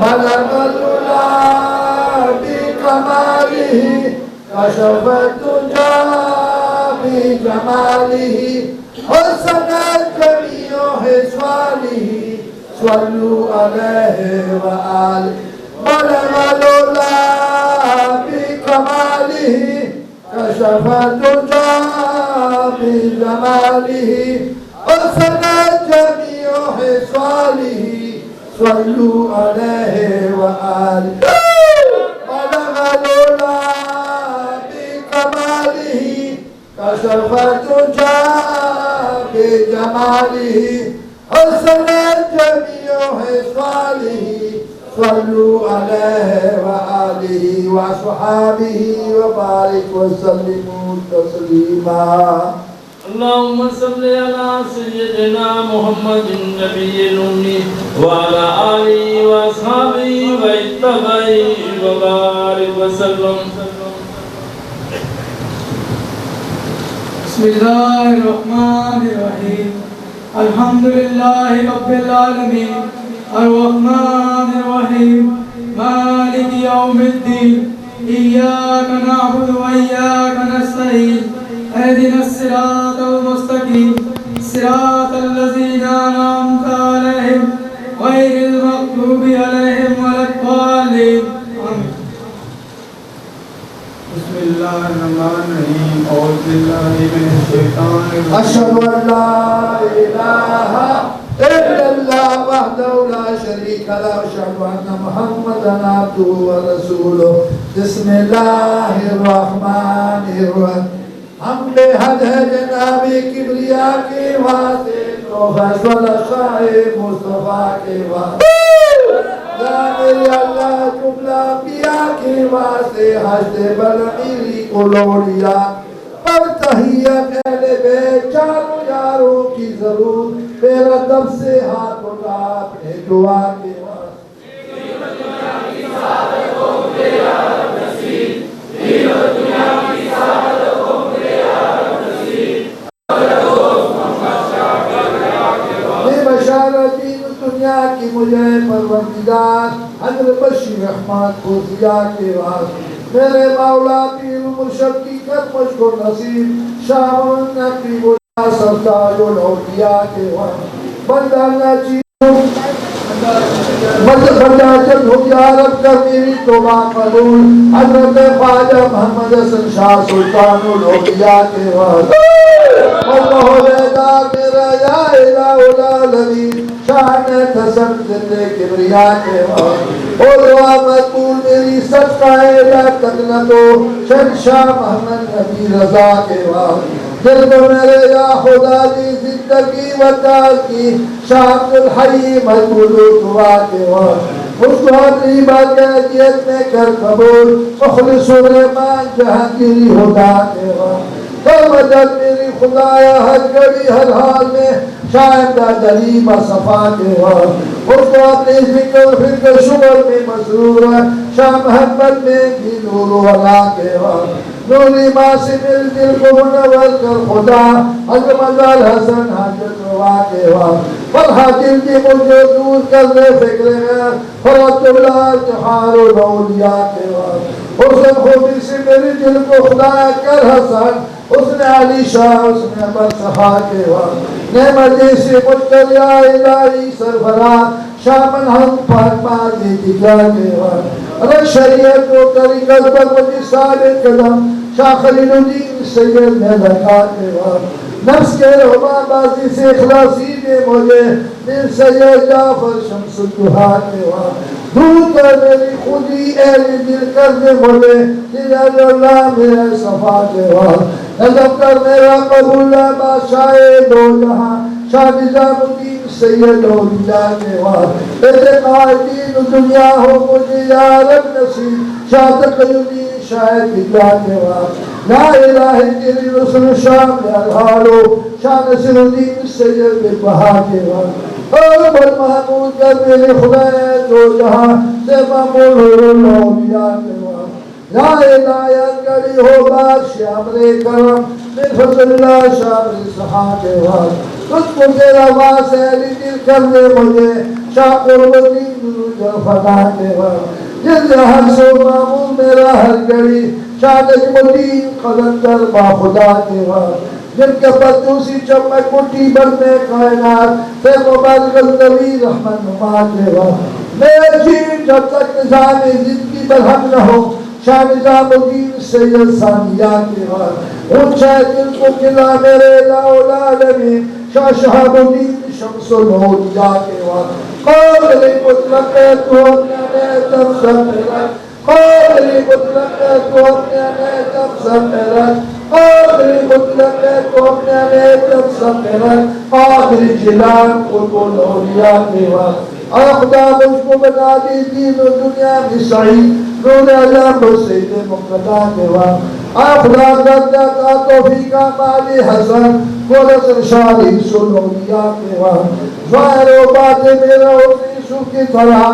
بلغ العلا بكماله كشف الدجى بجماله حسن جميع حسواله صلوا عليه وآله بلغ العلا بكماله كشف الدجى بجماله حسن جميع حسواله صلوا عليه وآله بلغ العلا بكماله كشف الدجى بجماله حسن جميع خصاله صلوا عليه وآله وصحابه وبارك وسلموا تسليما اللهم صل على سيدنا محمد النبي الأمي وعلى آله وأصحابه واتبعه وبارك وسلم. بسم الله الرحمن الرحيم الحمد لله رب العالمين الرحمن الرحيم مالك يوم الدين إياك نعبد وإياك نستعين اهدنا الصراط المستقيم صراط الذين أنعمت عليهم غير المغضوب عليهم ولا الضالين آمين. بسم الله الرحمن الرحيم أعوذ بالله من الشيطان الرجيم أشهد أن لا إله إلا الله وحده لا شريك له وأشهد أن محمدا عبده ورسوله بسم الله الرحمن الرحيم ہم بے حد ہے جناب کبریا کے واسطے تو فیصل شاہ مصطفیٰ کے واسطے یا میرے اللہ جملہ انبیاء کے واسطے حشد بلعیری کو لوڑیا پر تحیت اہل بیت چاروں یاروں کی ضرور میرا دب سے ہاتھ اٹھا اپنے دعا کے واسطے دنیا کی سعادت کو ملے یا رب نصیب دنیا کی سعادت کو ملے یا رب نصیب بشارت دنیا کی مجھے پروردگار حضرت بشیر رحمت کو ضیا کے واسطے میرے مولا پیر مرشد کی قدمش کو نصیب شامل نبی بلا سرتاج الاولیاء کے واسطے بندہ نچی بندہ جب ہو یا رب کر میری توبہ قبول حضرت خواجہ محمد حسن شاہ سلطان الاولیاء کے واسطے اللہ بیدار میرا یا الہ العالمین شان حسن زندے کبریا کے واسطے اور دعا مقبول میری صدقہ الہ تک نہ تو شہنشاہ محمد نبی رضا کے واسطے دل کو میرے یا خدا دی زندگی وطال کی شام الحی مقبول دعا کے واسطے اس کو اپنی باقیت میں کر قبول مخلص الرحمن جہانگیری خدا کے واسطے کر مدد میری خدایا ہر گھڑی ہر حال میں شاہدہ دلیم صفا کے واسطے اس کو اپنی ذکر فکر شغل میں مسرور ہے شاہ محمد میں بھی نور و علا کے واسطے نوری ماں سے مل دل کو منور کر خدا حضرت مزار حسن حاجت روا کے واسطے فرحہ دل کی مجھے دور کر لے فکر ہے فرحت اللہ جہار الاولیاء کے واسطے حسن خوبی سے میری دل کو خدا کر حسن اس نے علی شاہ اس نے برصفا کے واسطے نعمت سے مجھر یا الہی سرفراز شاہ منحن فرما دی دکھا کے واسطے رکھ شریعت و طریقت پر مجھے سارے قدم شاہ خلیل الدین سید میں لکھا کے واسطے نفس کے رحمہ بازی سے اخلاصی میں مجھے دل سید جعفر شمس الدہا کے واسطے دور کر میری خودی اہل دل کر دے مجھے دل اللہ میرے صفا کے واسطے نظم کر میرا قبول بادشاہ دو جہاں شاہ نظام الدین سید اولیاء کے واسطے اعتقاد دین دنیا ہو مجھے یا رب نصیب شاہ تقی الدین شاہد بکا کے واسطے لا الہ تیری رسول شاہ میرحالو شاہ نصر الدین سید بہا کے واسطے اور بر محمود کر میرے خدا دو جہاں سے معمول الاولیاء کے واسطے لا الہیت کری ہو بات شامر کرم من فضل اللہ شامر صحا کے واسطے تجھ کو تیرا واسع علی دل کر دے مجھے شاہ قرب الدین رجع فدا کے واسطے جل ہر سو معمول میرا ہر گھڑی شاہ نجم الدین قدندر با خدا کے واسطے جن کے پردوسی چمک مٹھی بڑھنے کائنات سے مبارک النبی رحمت نما کے واسطے میرے جین جب تک نظام زندگی برہم نہ ہو شاہ نظام الدین سید ثانیہ کے واسطے اونچا دل کو قلعہ میرے الہ العالمین شاہ شہاب الدین شمس الاولیاء کے واسطے قادری مطلق ہے تو اپنے نیتم سب میں رکھ قادری مطلق ہے تو اپنے نیتم سب میں رکھ قادری مطلق ہے تو اپنے نیتم سب میں رکھ قادری جلال قرب الاولیاء کے وقت اے خدا مجھ کو بنا دی دین و دنیا میں سعید نور علم و سید مقتدہ کے وقت اے خدا دردہ کا توفیق مالی حسن قرص رشادی سن اولیاء کے وقت ظاہر و باطن میرا اپنی یوسف کی طرح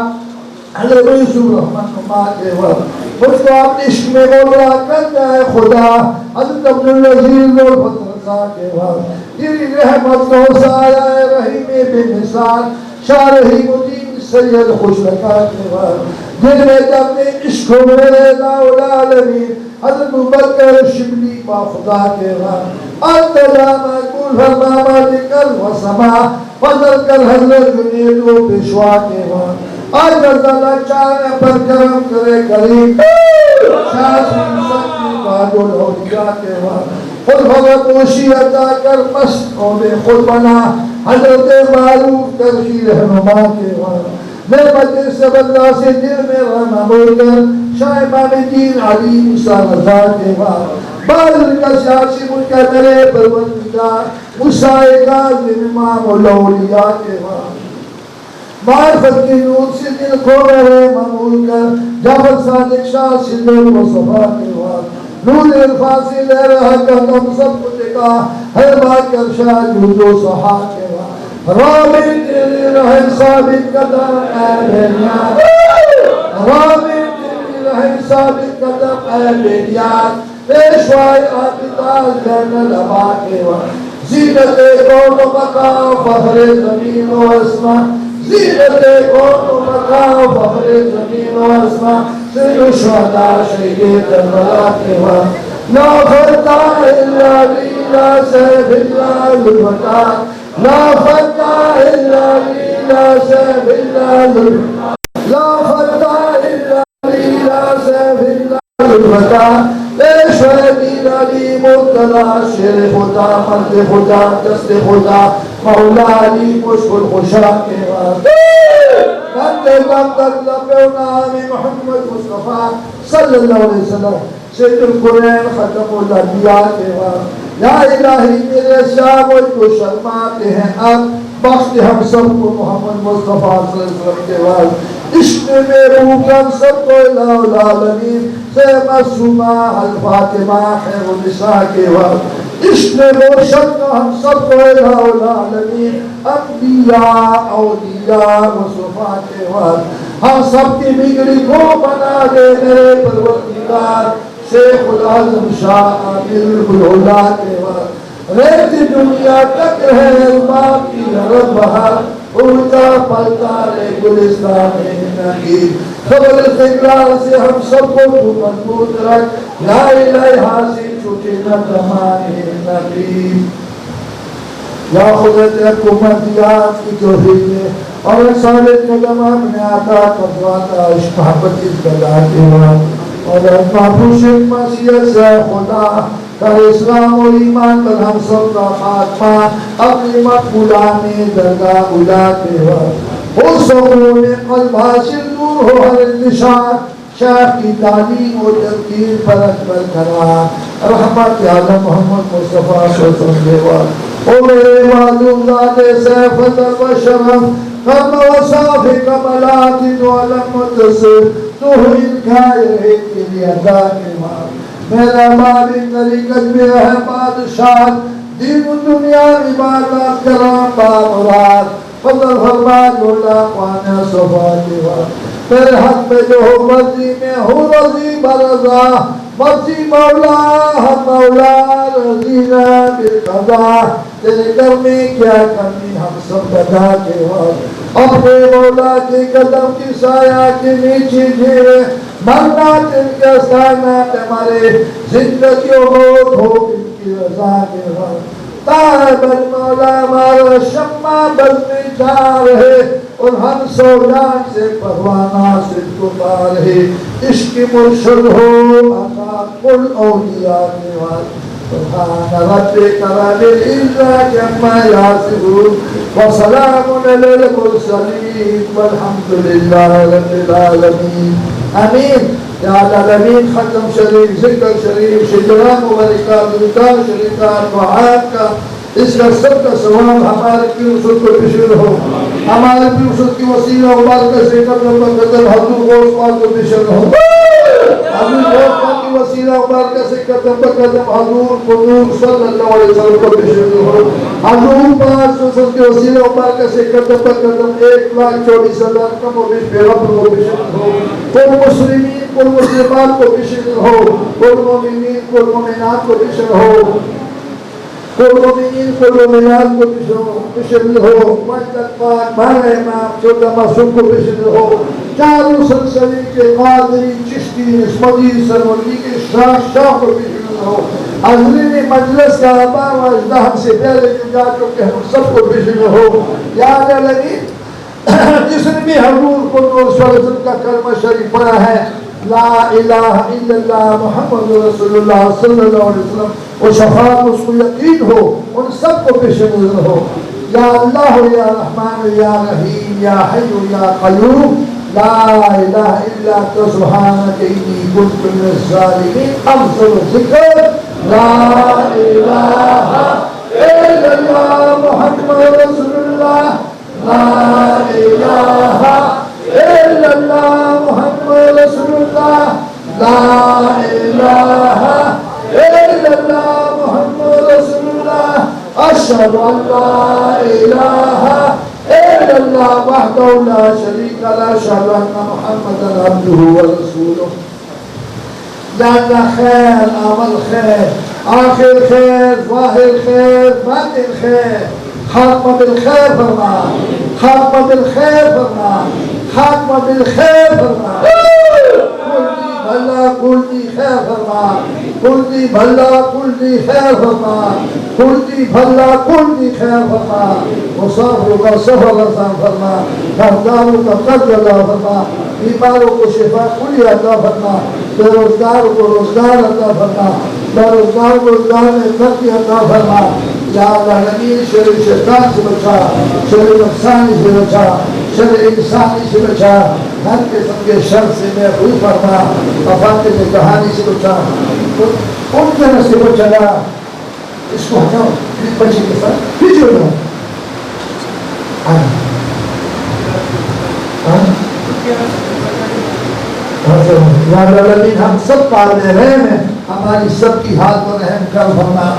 حضرت یوسف رحمت اللہ کے وقت مجھ کو اپنی عشق میں مولا کر جائے خدا حضرت عبدالعزیز اور فضل کے وقت تیری رحمت کو سایہ رحیم بے مثال شارحی مدین سید خوش لکا کے وقت جن میں جب میں عشق و میرے العالمین حضرت مبکر شبلی با خدا کے وقت انت جامع کل فرما مالک الوسما فضل کر حضرت جنید و پیشوا کے وقت آج اللہ چاہے پر کرم کرے کریم شاہ سنسکی باج الاولیاء کے وقت خود بھگت وشی عطا کر مست قوم خود بنا حضرت معروف کر کی رہنما کے وقت نعمت سے بدلا سے دل میں رہنا بول کر شاہ امام دین علی موسیٰ رضا کے وقت بادل کا سیاسی ملک میرے پروردگار موسیٰ کاظم امام الاولیاء کے وقت معرفت کی نور سے دل کو میرے معمول کر جعفر صادق شاہ صدر مصطفیٰ کے وقت نور عرفان سے لے رہا قدم سب کو دکھا ہر بات کر شاہ جود و صحا کے وقت رابط تیری رہے ثابت قدم اے بینیان رابط تیری رہے ثابت قدم اے بینیان پیشوائی آبتاز دین لبا کے وقت زینت کون و مقام فخر زمین و اسمان زینت کون و مقام فخر زمین و اسمان سید الشہداء شہید کربلا کے وقت لا فتح الا لیلا سیف اللہ ذوالفتح لا فتح الا لیلا سیف اللہ ذوالفتح لا فتح الا لیلا سیف اللہ ذوالفتح پیشوے دین علی مرتضی شیر خدا مرد خدا دست خدا مولا علی مشکل خوشا کے وقت بندے کم تک لبے نام محمد مصطفیٰ صلی اللہ علیہ وسلم سید القرآن ختم الانبیاء کے وقت یا الہی میرے شاہ مجھ کو شرماتے ہیں اب بخش ہم سب کو محمد مصطفیٰ صلی اللہ علیہ وسلم کے وقت عشق میں روکم سب کو الہ العالمین سے معصومہ الفاطمہ خیر النساء کے وقت عشق میں روشن کو ہم سب کو الہ العالمین انبیاء اولیاء مصطفیٰ کے وقت ہم سب کی بگڑی کو بنا دے میرے پروردگار شیخ العظم شاہ عامر الہدا کے وقت ریتی دنیا تک ہے امام کی رب بہار اڑتا پلتا رے گلستان نقیب خبر استقرار سے ہم سب کو تو مضبوط رکھ لا الہ حاصل چھوٹے نہ زمانے نقیب یا خودت حکومتیات کی توفیق ہے اور ثابت قدم اپنے آتا قدواتا عشق محبت اس بلا کے وقت اور محفوظ مسیحت سے خدا کر اسلام و ایمان پر ہم سب کا خاتمہ اپنی مقبولان درگاہ اولا کے وقت ہو سکون قلب حاصل نور ہو ہر انتشار شیخ کی تعلیم و تذکیر پر اکبر کرا رحمت عالم محمد مصطفیٰ صلی اللہ علیہ وسلم او میرے معلوم ذات سیف و شرف قرم و صافی کملات و علم متصر تو انکھائے رہے کے لیے ادا کے مار میرا مالک طریقت میں ہے بادشاہ دین و دنیا عبادت کرام بامراد فضل فرما جوڑا پانا صفا کے وقت میرے حق میں جو ہو مرضی میں ہو رضی برضا مرضی مولا ہم مولا رضینا بالقضا تیرے گھر میں کیا کمی ہم سب بتا کے وقت اپنے مولا کے قدم کی سایہ کے نیچے جیوے مرنا تن کے سانا ہمارے زندگی و موت ہو ان کی رضا کے وقت تابر مولا ہمارا شمع بزمی جا رہے اور ہم سولان سے پروانہ سے پار ہے عشق مرشد ہو آقا کل اولیاء کے وقت سبحان ربك رب العزة عما يصفون وسلام على المرسلين والحمد لله رب العالمين آمين یا العالمین. ختم شریف، ذکر شریف، شجرا مبارکہ، درود شریف، دعات کا اس کا سب کا ثواب ہمارے پیر رسول کو پیشر ہو. ہمارے پیر رسول کی وسیلہ مبارکہ سے قدم بقدم حضور غوث پاک کو پیشر ہو. حضور غوث پاک کی وسیلہ مبارکہ سے قدم بقدم حضور قدوم صلی اللہ علیہ وسلم کو پیشر ہو. حضور پاک رسول کی وسیلہ مبارکہ سے قدم بقدم 1,40,000 کم و بیش پیغمبر کو پیشر ہو. کل مسلمین، کل مسلمات کو پیشر ہو. کل مومنین، کل مومنات کو پیشر ہو. کل مومنین، کل مومنات کو پیشر ہو. مجدد پاک بارہ امام 14 معصوم کو پیشر ہو. چاروں سلسلے کے قادری، چشتی، اسمدی، سرمدی کے شاہ کو پیشر ہو. حضرین مجلس کا آباء و اجداد سے پہلے جو جا چکے ہم سب کو پیشر ہو. یا العالمین، جس نے بھی حضور کو صلی اللہ علیہ وسلم کا کلمہ شریف پڑھا ہے لا الہ الا اللہ محمد رسول اللہ صلی اللہ علیہ وسلم، وہ شفاعت اس کو یقین ہو، ان سب کو پیش نظر ہو. یا اللہ یا رحمان یا رحیم یا حی یا قیوم لا الہ الا انت سبحانک انی کنت من الظالمین. افضل ذکر لا الہ الا اللہ محمد رسول اللہ. لا الہ الا اللہ محمد رسول اللہ. لا الہ الا اللہ محمد رسول اللہ. اشہد ان لا الہ الا اللہ وحدہ لا شریک له. اشہد ان محمدا عبدہ ورسولہ. جانا خیر، عمل خیر، آخر خیر، ظاہر خیر، باطن خیر. خاتمہ بالخیر فرما، خاتمہ بالخیر فرما، خاتمہ بالخیر فرما. بھلا کلتی خیر فرما، کلتی بھلا کلتی خیر فرما، کلتی بھلا کلتی خیر فرما. مسافروں کا سفر آسان فرما، گھرداروں کا قرض ادا فرما، بیماروں کو شفا کلی عطا فرما، بے روزگار کو روزگار عطا فرما، بے روزگار کو روزگار میں ترقی عطا فرما. یا العالمین، شر شیطان سے بچا، شر نفسانی سے بچا، شر انسانی سے بچا، ہر قسم کے شر سے محفوظ فرما. مفاتن کہانی سے بچا، ان کے رستے پر چلا. اس کو ہٹاؤ بچے کے ساتھ پیچھے ہو. یا العالمین، ہم سب قابل رحم ہیں، ہماری سب کی حال پر رحم کر فرما.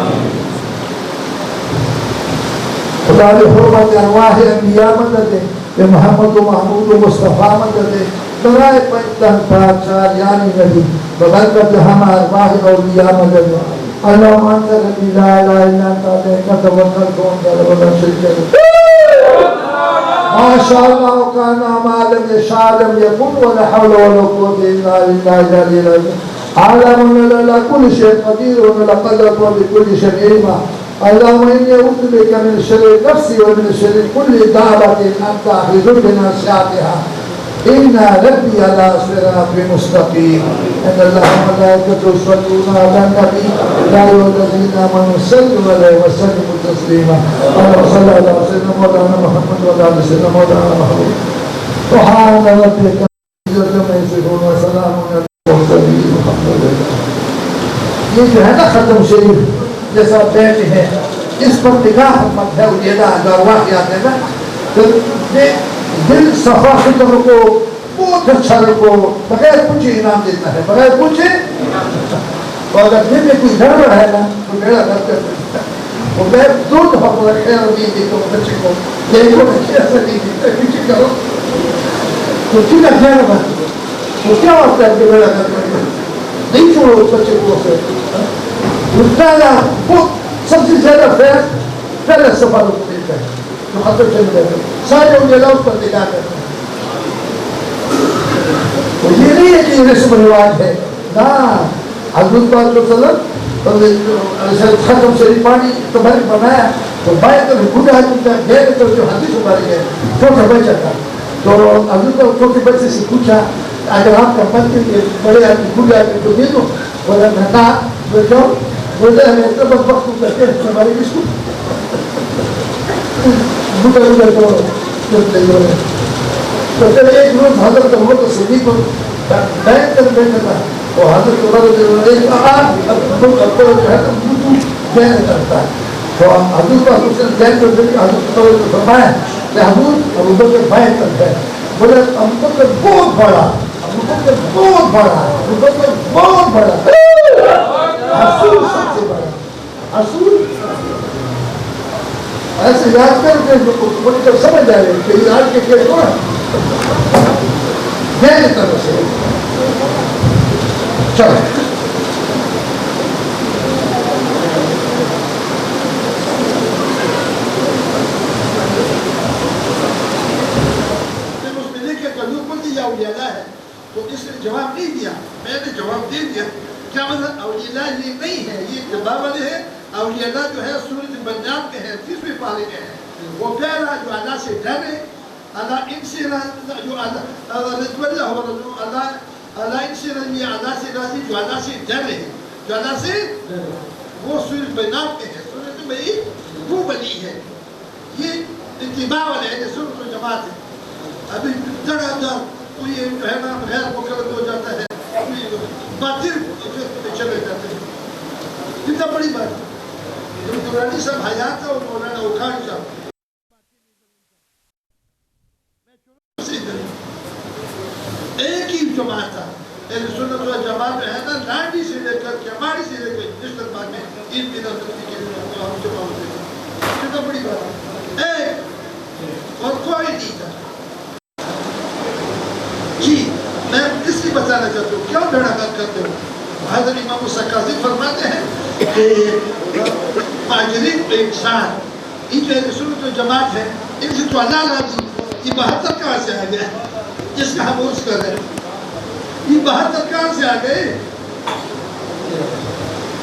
خدا نے حرمت ارواح انبیاء مدد دے، کہ محمد و محمود و مصطفیٰ مدد دے. برائے پنجتن پاکشار یعنی نبی ببرکت ہم ارواح اولیاء مدد دے. اللہم انت ربی لا الہ الا انت علیک توکلت وانت رب العرش العظیم. ما شاء اللہ کان ما لم یشاء لم یکن ولا حول ولا قوة الا باللہ العلی العظیم. عالم على كل شيء قدير وعلى قدرة وبكل شيء علما. اللهم إني أعوذ بك من شر نفسي ومن شر كل دابة أنت آخذ بناصيتها. إن ربي على صراط مستقيم. إن الله وملائكته يصلون على النبي يا أيها الذين آمنوا صلوا عليه وسلموا تسليما. اللهم صل على سيدنا مولانا محمد وعلى آل سيدنا مولانا محمد. سبحان ربك رب العزة عما يصفون وسلام على المرسلين والحمد لله. یہ جو ہے نا ختم شریف جیسا بیٹھے ہیں، اس پر نگاہ مت ہے اجیدہ اگر واقعات ہے نا، تو دل صفا فکر کو بہت اچھا رکھو، بغیر پوچھے انعام دیتا ہے، بغیر پوچھے. اور اگر دل میں کوئی گڑبڑ ہے نا تو میرا گھر کر دیتا ہے. وہ میں دو دفعہ پورا خیر نہیں دیتا ہوں بچے کو، دیکھو بچے ایسا نہیں دیتا، پیچھے کرو تو ٹھیک ہے خیر بات. وہ کیا ہوتا ہے کہ میرا گھر کر نہیں چھوڑو اس بچے کو سے. سب سے زیادہ فیض پہلے سفر کو دیتا ہے جو ختم چل رہے ہیں، سارے اجلا اس پر نگاہ کرتے ہیں. تو یہ نہیں ہے کہ یہ رسم رواج ہے نا. حضرت پاک صلی اللہ علیہ وسلم ختم شریف پانی تمہاری بنایا تو بائیں طرف بوڑھا آدمی تھا، گئے طرف جو حدیث اتاری ہے چھوٹا بچہ تھا. تو حضرت پاک چھوٹے بچے سے پوچھا اگر آپ کا من کے بڑے آدمی بوڑھے آدمی کو دے دو، بولا نہ بیٹھو بولے ہمیں اتنا بس وقت کرتے ہیں ہماری اس کو بڑے بڑے کو چلتے ہوئے تو پھر ایک روز حضرت عمر صدیق کو بیٹھ کر بیٹھا تھا وہ حضرت عمر جو ہے بیان کرتا ہے تو حضور پاک اس نے بیان کر دیا حضرت عمر کو فرمایا کہ حضور ابو بکر بیان کر ہے بولے ابو بکر بہت بڑا ابو بکر بہت بڑا ابو بکر بہت بڑا رسول سب سے بڑا رسول ایسے یاد کر کے بڑی طرح سمجھ جائے کہ آج کے کیس ہوا میرے طرف سے چلو تو اس نے جواب نہیں دیا میں نے جواب دے دیا کیا مطلب اولیاء یہ نہیں ہے یہ اتباع والے ہیں اولیاء جو ہے سورۃ بنجام کے ہیں 30ویں پارے کے ہیں وہ پہلا جو اللہ سے ڈرے اللہ ان سے جو اللہ رضو اللہ و رضو اللہ ان سے رضی اللہ سے راضی جو اللہ سے ڈرے ہیں جو اللہ سے وہ سورۃ بنجام کے ہیں سورۃ بنی وہ بنی ہے یہ اتباع والے ہیں سورۃ الجماعت ہے ابھی جگہ جگہ کوئی ہے نا غیر مقرر ہو جاتا ہے باطل چلے جاتے ہیں کتنا بڑی بات جب دورانی صاحب حیات تھا اور مولانا اوکھاڑی صاحب ایک ہی جماعت تھا اہل سنت و جماعت میں ہے نا لانڈی سے لے کر کیماڑی سے لے کر جسٹر باغ میں عید کی نظرتی کے لیے ہم جمع ہوتے ہیں کتنا بڑی بات ایک اور کوئی نہیں تھا جی میں اس لیے بتانا چاہتا ہوں کیوں بھیڑا کر کرتے ہو حضرت امام السکازی فرماتے ہیں کہ مہاجرین انسان ان جو اہل سنت و جماعت ہے ان سے تو اللہ راضی یہ 72 کہاں سے آ گیا جس کا ہم عرض کر رہے ہیں یہ 72 کہاں سے آ گئے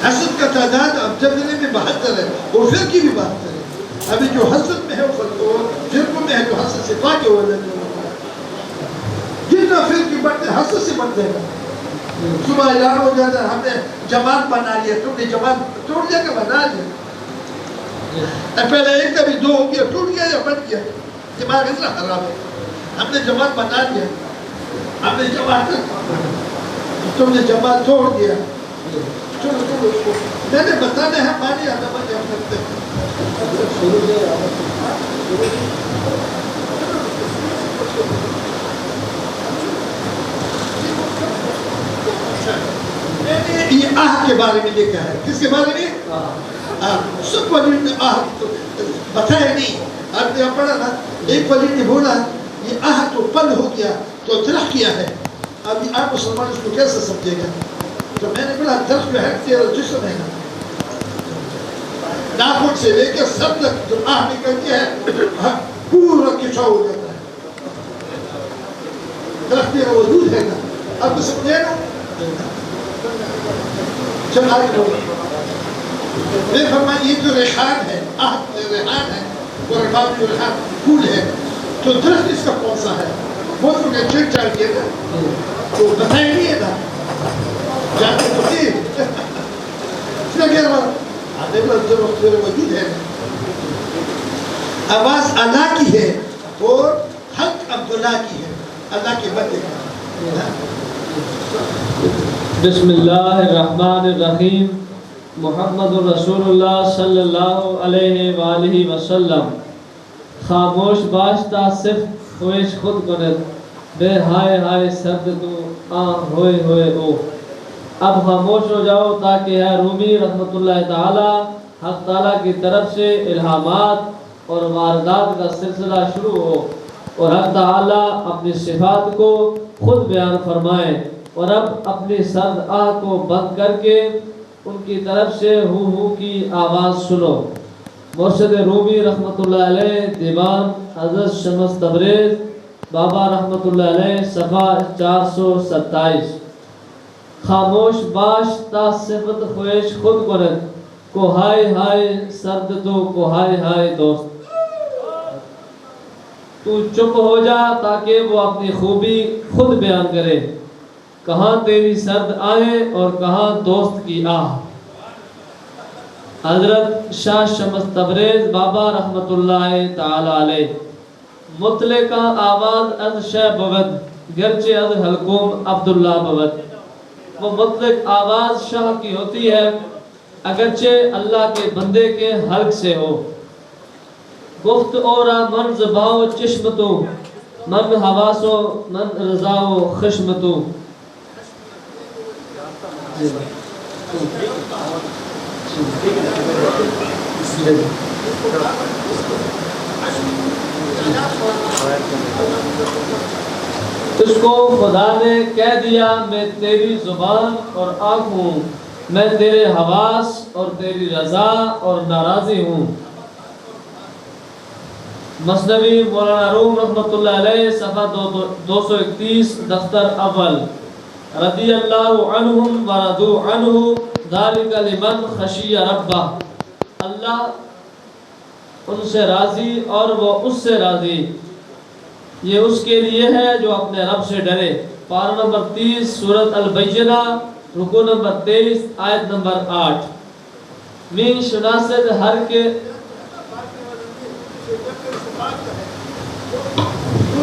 حسد کا تعداد اب جبلے میں 72 ہے اور پھر کی بھی 72 ہے ابھی جو حسد میں ہے وہ فرقوں میں ہے جو حسد سے پاکے ہوئے لگے جتنا پھر کی بڑھتے حسد سے بڑھتے ہیں صبح اعلان ہو جاتا ہے ہم نے جماعت بنا لیا تم نے جماعت توڑ دیا کہ بنا لیا پہلے ایک کبھی دو ہو گیا ٹوٹ گیا یا بن گیا دماغ اتنا خراب ہے ہم نے جماعت بنا لیا ہم نے جماعت تم نے جماعت توڑ دیا چلو چلو اس کو میں نے بتانا ہے مانی آدھا بندے ہم کرتے ہیں یہ آہ کے بارے میں لکھا ہے کس کے بارے میں سب ولی نے آہ بتایا نہیں آپ نے پڑھا نا ایک ولی نے بولا یہ آہ تو پل ہو گیا تو درخت کیا ہے اب یہ آپ مسلمان اس کو کیسے سمجھے گا تو میں نے بولا درخت جو ہے تیرا جسم ہے نا ناخن سے لے کے سب تک جو آہ نکلتی ہے پورا کچھا ہو جاتا ہے درخت تیرا وجود ہے نا اب سمجھے نا چل آگے بولو میں فرمایا یہ جو ریحان ہے ریحان ہے وہ ریحان جو ریحان پھول ہے تو درخت اس کا کون سا ہے وہ تو نے چیک چال کیا تھا تو بتائیں نہیں ہے نا جانتے تو تھی اس نے کہہ رہا آدھے بلا جو وجود ہے آواز اللہ کی ہے اور حق عبداللہ کی ہے اللہ کے بندے کا بسم اللہ الرحمن الرحیم محمد رسول اللہ صلی اللہ علیہ وآلہ وسلم خاموش باشتا صرف خوش خود کنت بے ہائے ہائے سرد تو ہوئے ہوئے او اب خاموش ہو جاؤ تاکہ ہے رومی رحمت اللہ تعالی حق تعالی کی طرف سے الہامات اور واردات کا سلسلہ شروع ہو اور حق تعالی اپنی صفات کو خود بیان فرمائے اور اب اپنی سرد آہ کو بند کر کے ان کی طرف سے ہو کی آواز سنو مرشد رومی رحمت اللہ علیہ دیوان حضرت شمس تبریز بابا رحمت اللہ علیہ صفحہ 427 خاموش باش تا صفت خویش خود کنت کو ہائے ہائے سرد تو کو ہائے ہائے دوست تو چپ ہو جا تاکہ وہ اپنی خوبی خود بیان کرے کہاں تیری سرد آہیں اور کہاں دوست کی آہ حضرت شاہ شمس تبریز بابا رحمت اللہ تعالی علیہ مطلقہ آواز از شہ بود گرچہ از حلقوم عبداللہ بود. وہ مطلق آواز شاہ کی ہوتی ہے اگرچہ اللہ کے بندے کے حلق سے ہو. گفت اورا من زباؤ چشمتو من حواسو من رضاؤ خشمتو. اس کو خدا نے کہہ دیا میں تیری زبان اور آنکھ ہوں، میں تیرے حواس اور تیری رضا اور ناراضی ہوں. مثنوی مولانا روم رحمۃ اللہ علیہ صفحہ 231 دفتر اول. رضی اللہ عنہم ورضوا عنہ ذالک لمن خشی ربہ. اللہ ان سے راضی اور وہ اس سے راضی، یہ اس کے لیے ہے جو اپنے رب سے ڈرے. پارہ نمبر 30 سورۃ البینہ رکوع نمبر 23 آیت نمبر 8. من شناسد ہر کے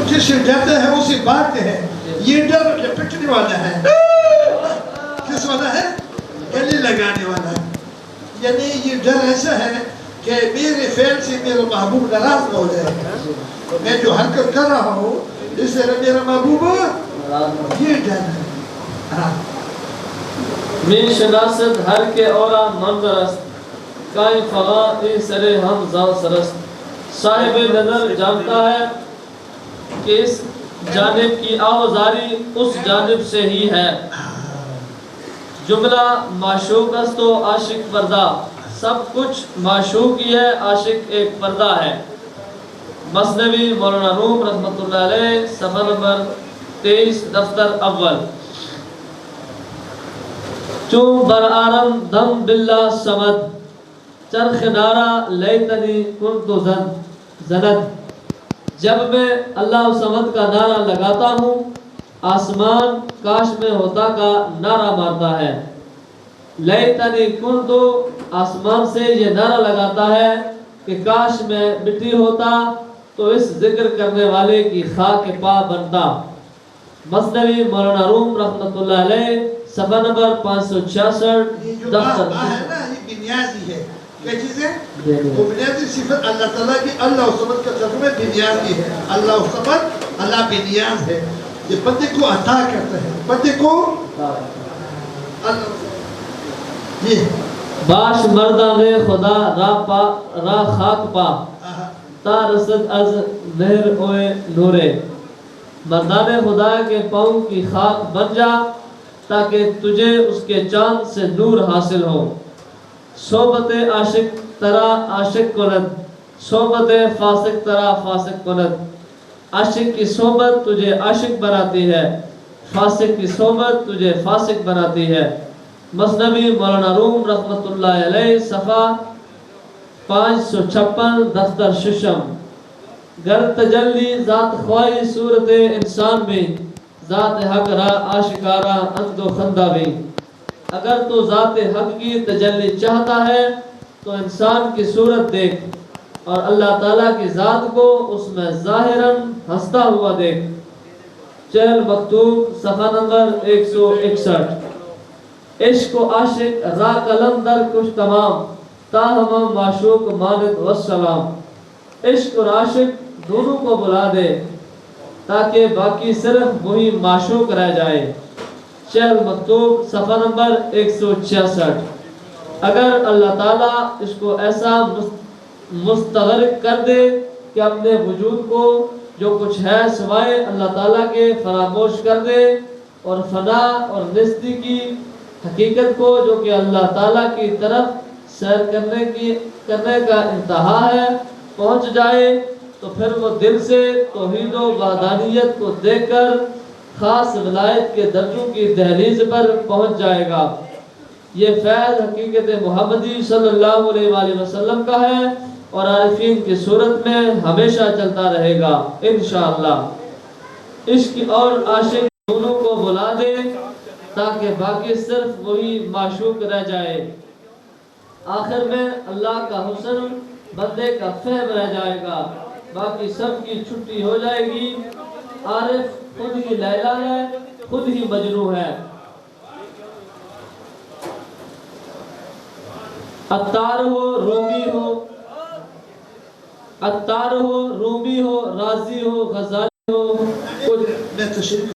جس سے ڈرتا ہے اسی بات ہے. یہ ڈر لپٹنے والا ہے. کس والا ہے؟ گلے لگانے والا ہے. یعنی یہ ڈر ایسا ہے کہ میرے فعل سے میرا محبوب ناراض ہو جائے. میں جو حرکت کر رہا ہوں اس سے میرا محبوب یہ ڈر ہے. من شناسد ہر کے اورا منظرست کائی فغا ای سرے ہم زاو سرست. صاحب نظر جانتا ہے کہ اس جانب کی آوازاری اس جانب سے ہی ہے. جملہ معشوق است و عاشق پردہ. سب کچھ معشوق ہی ہے، عاشق ایک پردہ ہے. مثنوی مولانا روم رحمۃ اللہ علیہ صفحہ نمبر 23 دفتر اول. چون برآرم دم باللہ سمد چرخ نارا لیتنی کنت زند. جب میں اللہ صمد کا نعرہ لگاتا ہوں آسمان کاش میں ہوتا کا نعرہ مارتا ہے. لیتنی کنت آسمان سے یہ نعرہ لگاتا ہے کہ کاش میں مٹی ہوتا تو اس ذکر کرنے والے کی خاک پا بنتا. مثنوی مولانا روم رحمۃ اللہ علیہ صفحہ نمبر 566 دفتر. ہے نا یہ بنیادی ہے. کیا چیز ہے؟ وہ بنیادی صفت اللہ تعالیٰ کی. اللہ صمد کا ترجمہ بنیادی ہے. اللہ صمد اللہ بنیاد ہے. یہ بندے کو عطا کرتا ہے، بندے کو یہ باش مردان خدا را خاک پا تا رسد از مہر اوے نورے. مردان خدا کے پاؤں کی خاک بن جا تاکہ تجھے اس کے چاند سے نور حاصل ہو. صحبت عاشق ترا عاشق کند صحبت فاسق ترا فاسق کند. عاشق کی صحبت تجھے عاشق بناتی ہے، فاسق کی صحبت تجھے فاسق بناتی ہے. مثنوی مولانا روم رحمۃ اللہ علیہ صفحہ 556 دفتر ششم. گر تجلی ذات خواہی صورت انسان میں ذات حق را آشکارا اند و خندہ بھی. اگر تو ذات حق کی تجلی چاہتا ہے تو انسان کی صورت دیکھ اور اللہ تعالیٰ کی ذات کو اس میں ظاہراً ہنستا ہوا دیکھ. چہل مکتوب صفحہ نمبر 161. عشق و عاشق را قلم در کش تمام تاہم معشوق ماند والسلام. عشق اور عاشق دونوں کو بلا دے تاکہ باقی صرف وہی معشوق رہ جائے. چہل مکتوب صفحہ نمبر 166. اگر اللہ تعالیٰ اس کو ایسا مستغرق کر دے کہ اپنے وجود کو جو کچھ ہے سوائے اللہ تعالیٰ کے فراموش کر دے اور فنا اور نستی کی حقیقت کو جو کہ اللہ تعالیٰ کی طرف سیر کرنے کا انتہا ہے پہنچ جائے تو پھر وہ دل سے توحید و وحدانیت کو دیکھ کر خاص ولایت کے درجوں کی دہلیز پر پہنچ جائے گا. یہ فیض حقیقت محمدی صلی اللہ علیہ وآلہ وسلم کا ہے اور عارفین کی صورت میں ہمیشہ چلتا رہے گا انشاءاللہ. عشق اور عاشق دونوں کو بلا دے تاکہ باقی صرف وہی معشوق رہ جائے. آخر میں اللہ کا حسن بندے کا فہم رہ جائے گا، باقی سب کی چھٹی ہو جائے گی۔ عارف خود ہی لیلا ہے، خود ہی مجنوں ہے۔ عطار ہو، رومی ہو، عطار ہو، رومی ہو، رازی ہو، غزالی ہو، کچھ میں تشریف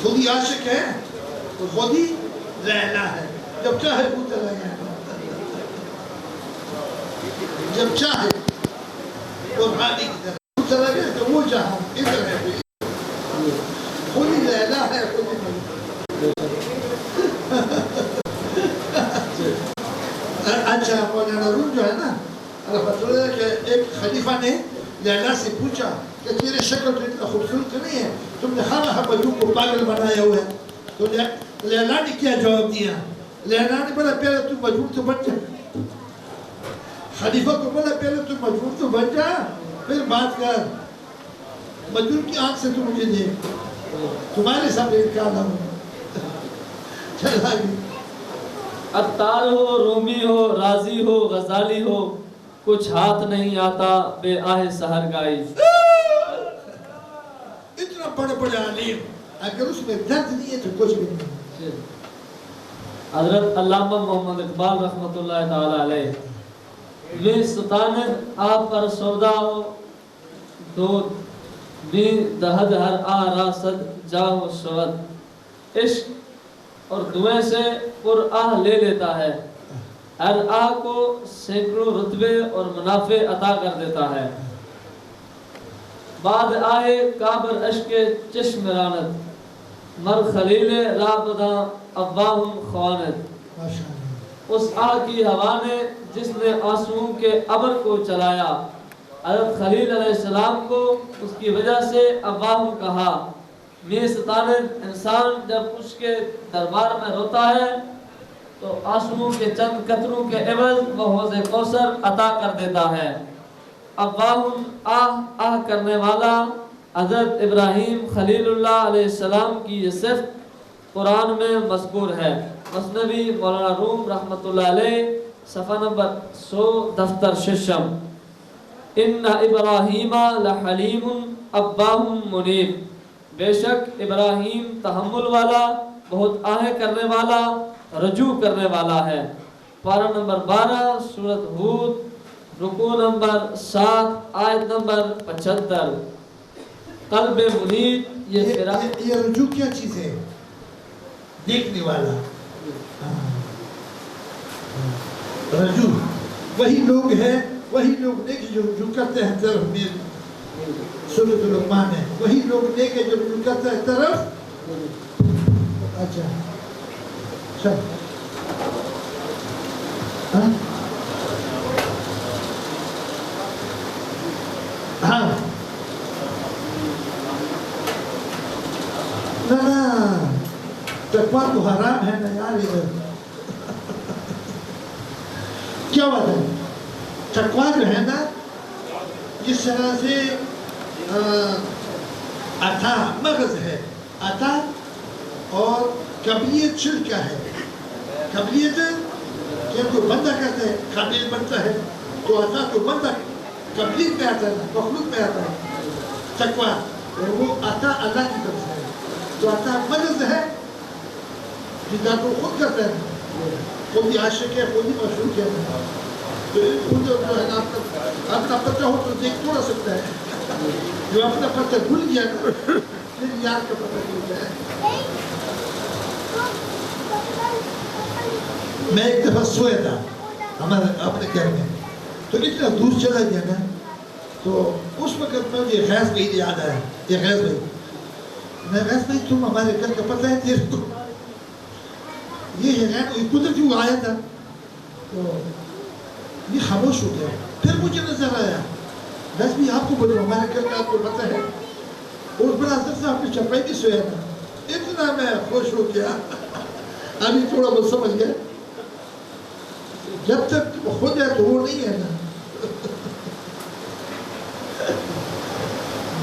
خود ہی عاشق ہے، خود ہی لیلا ہے، جب چاہے وہ چلا گیا، جب چاہے وہ رانی کی طرح وہ چلا گیا تو وہ جہاں ادھر ہے، خود ہی لیلا ہے، خود ہی اچھا مولانا روم جو ہے نا رحمۃ اللہ کہ ایک خلیفہ نے لیلا سے پوچھا کہ تیرے شکل تو اتنا خوبصورت نہیں ہے، تم نے خواہ مجنوں کو پاگل بنایا ہوا ہے۔ تو لیلا نے کیا جواب دیا؟ لیلا نے بولا پہلے تم مجنون تو بن جا، خلیفہ کو بولا پہلے تم مجنون تو بن جا پھر بات کر، مجنون کی آنکھ سے تم مجھے دیکھ، تمہارے سامنے انکار ہوں چلا گئی۔ عطار ہو، رومی ہو، رازی ہو، غزالی ہو، کچھ ہاتھ نہیں آتا بے آہ سحر گائی۔ اتنا بڑے بڑے عالم اگر اس میں درد نہیں ہے تو کچھ بھی نہیں۔ حضرت علامہ محمد اقبال رحمۃ اللہ تعالی علیہ میں ستانت آپ پر سودا ہو دو بھی دہد ہر آ راست جاہو شود، عشق اور دعائیں سے پر آہ لے لیتا ہے، ہر آہ کو سینکڑوں رتبے اور منافع عطا کر دیتا ہے۔ بعد آئے کابر اشک چشم رانت، مر خلیل رابداں اباہم خوانت، اس آہ کی ہوا نے جس نے آنسوؤں کے ابر کو چلایا، حضرت خلیل علیہ السلام کو اس کی وجہ سے اباہم کہا۔ میں ستانت انسان جب اس کے دربار میں روتا ہے تو آنسوؤں کے چند قطروں کے عوض وہ حوض کوثر عطا کر دیتا ہے۔ اباہم آہ آہ کرنے والا حضرت ابراہیم خلیل اللہ علیہ السلام کی یہ صفت قرآن میں مذکور ہے۔ مثنوی مولانا روم رحمۃ اللہ علیہ صفحہ نمبر 100 دفتر ششم۔ ان ابراہیم لحلیم اباہم منیب، بے شک ابراہیم تحمل والا، بہت آہیں کرنے والا، رجوع کرنے والا ہے۔ پارہ نمبر 12 سورۃ ہود، رکوع نمبر 7 آیت نمبر 75۔ قلب منیب یہ رجوع کیا چیز ہے؟ دیکھنے والا رجوع، وہی لوگ ہیں، وہی لوگ نہیں کہ جو رجوع کرتے ہیں طرف میں سورۃ لقمان ہے، وہی لوگ نہیں کہ جو رجوع کرتے ہیں طرف۔ اچھا چل ہاں نا تقویٰ تو حرام ہے نا یار، ادھر کیا بات ہے؟ تقویٰ جو ہے نا جس طرح سے عطا مغز ہے، عطا اور قبلیت شرکہ ہے۔ قبلیت کہ جو بندہ کرتا ہے قابل بنتا ہے، تو عطا تو بندہ قبلیت میں آتا ہے، مخلوق میں آتا ہے۔ تقویٰ وہ عطا اللہ کی طرف ہے، تو عطا مغز ہے جدا تو خود کرتا ہے، خود ہی عاشق ہے، خود ہی مشروق ہے۔ تو خود جو ہے نا اپنا پتہ ہو تو دیکھ توڑا سکتا ہے، جو اپنا پتہ بھول گیا نا پھر یار کا پتہ بھول گیا۔ میں ایک دفعہ سویا تھا ہمارے اپنے گھر میں، تو اتنا دور چلا گیا نا، تو اس وقت مجھے غیث بھائی یاد آیا۔ یہ غیث بھائی، میں غیث بھائی تم ہمارے گھر کا پتہ ہے تیرے کو؟ یہ ہے قدرتی وہ آیا تھا، تو یہ خاموش ہو گیا۔ پھر مجھے نظر آیا، غیث بھائی آپ کو بولے ہمارے گھر کا آپ کو پتہ ہے؟ اور بڑا حضرت صاحب نے چپائی بھی سویا تھا۔ اتنا میں خوش ہو گیا، ابھی تھوڑا بہت سمجھ گیا، جب تک خود ہے تو وہ نہیں ہے نا۔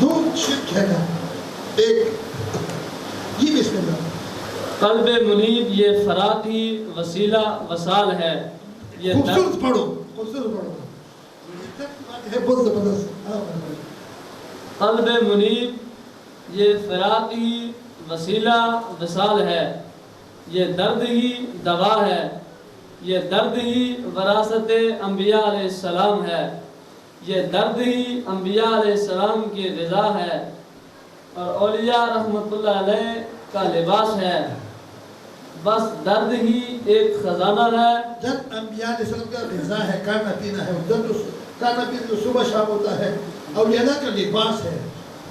دو شرک ہے نا، ایک جی بسم اللہ۔ قلب منیب یہ فراقی وسیلہ وصال ہے، یہ خوبصورت پڑھو، خوبصورت پڑھو، ہے بہت زبردست. قلب منیب یہ فراقی وسیلہ وصال ہے، یہ درد ہی دوا ہے، یہ درد ہی وراثت انبیاء علیہ السلام ہے، یہ درد ہی انبیاء علیہ السلام کی غذا ہے اور اولیاء رحمت اللہ علیہ کا لباس ہے. بس درد ہی ایک خزانہ ہے. درد انبیاء علیہ السلام کا غذا ہے، کھانا پینا ہے. درد کھانا پینا تو صبح شام ہوتا ہے. اولیاء کا لباس ہے.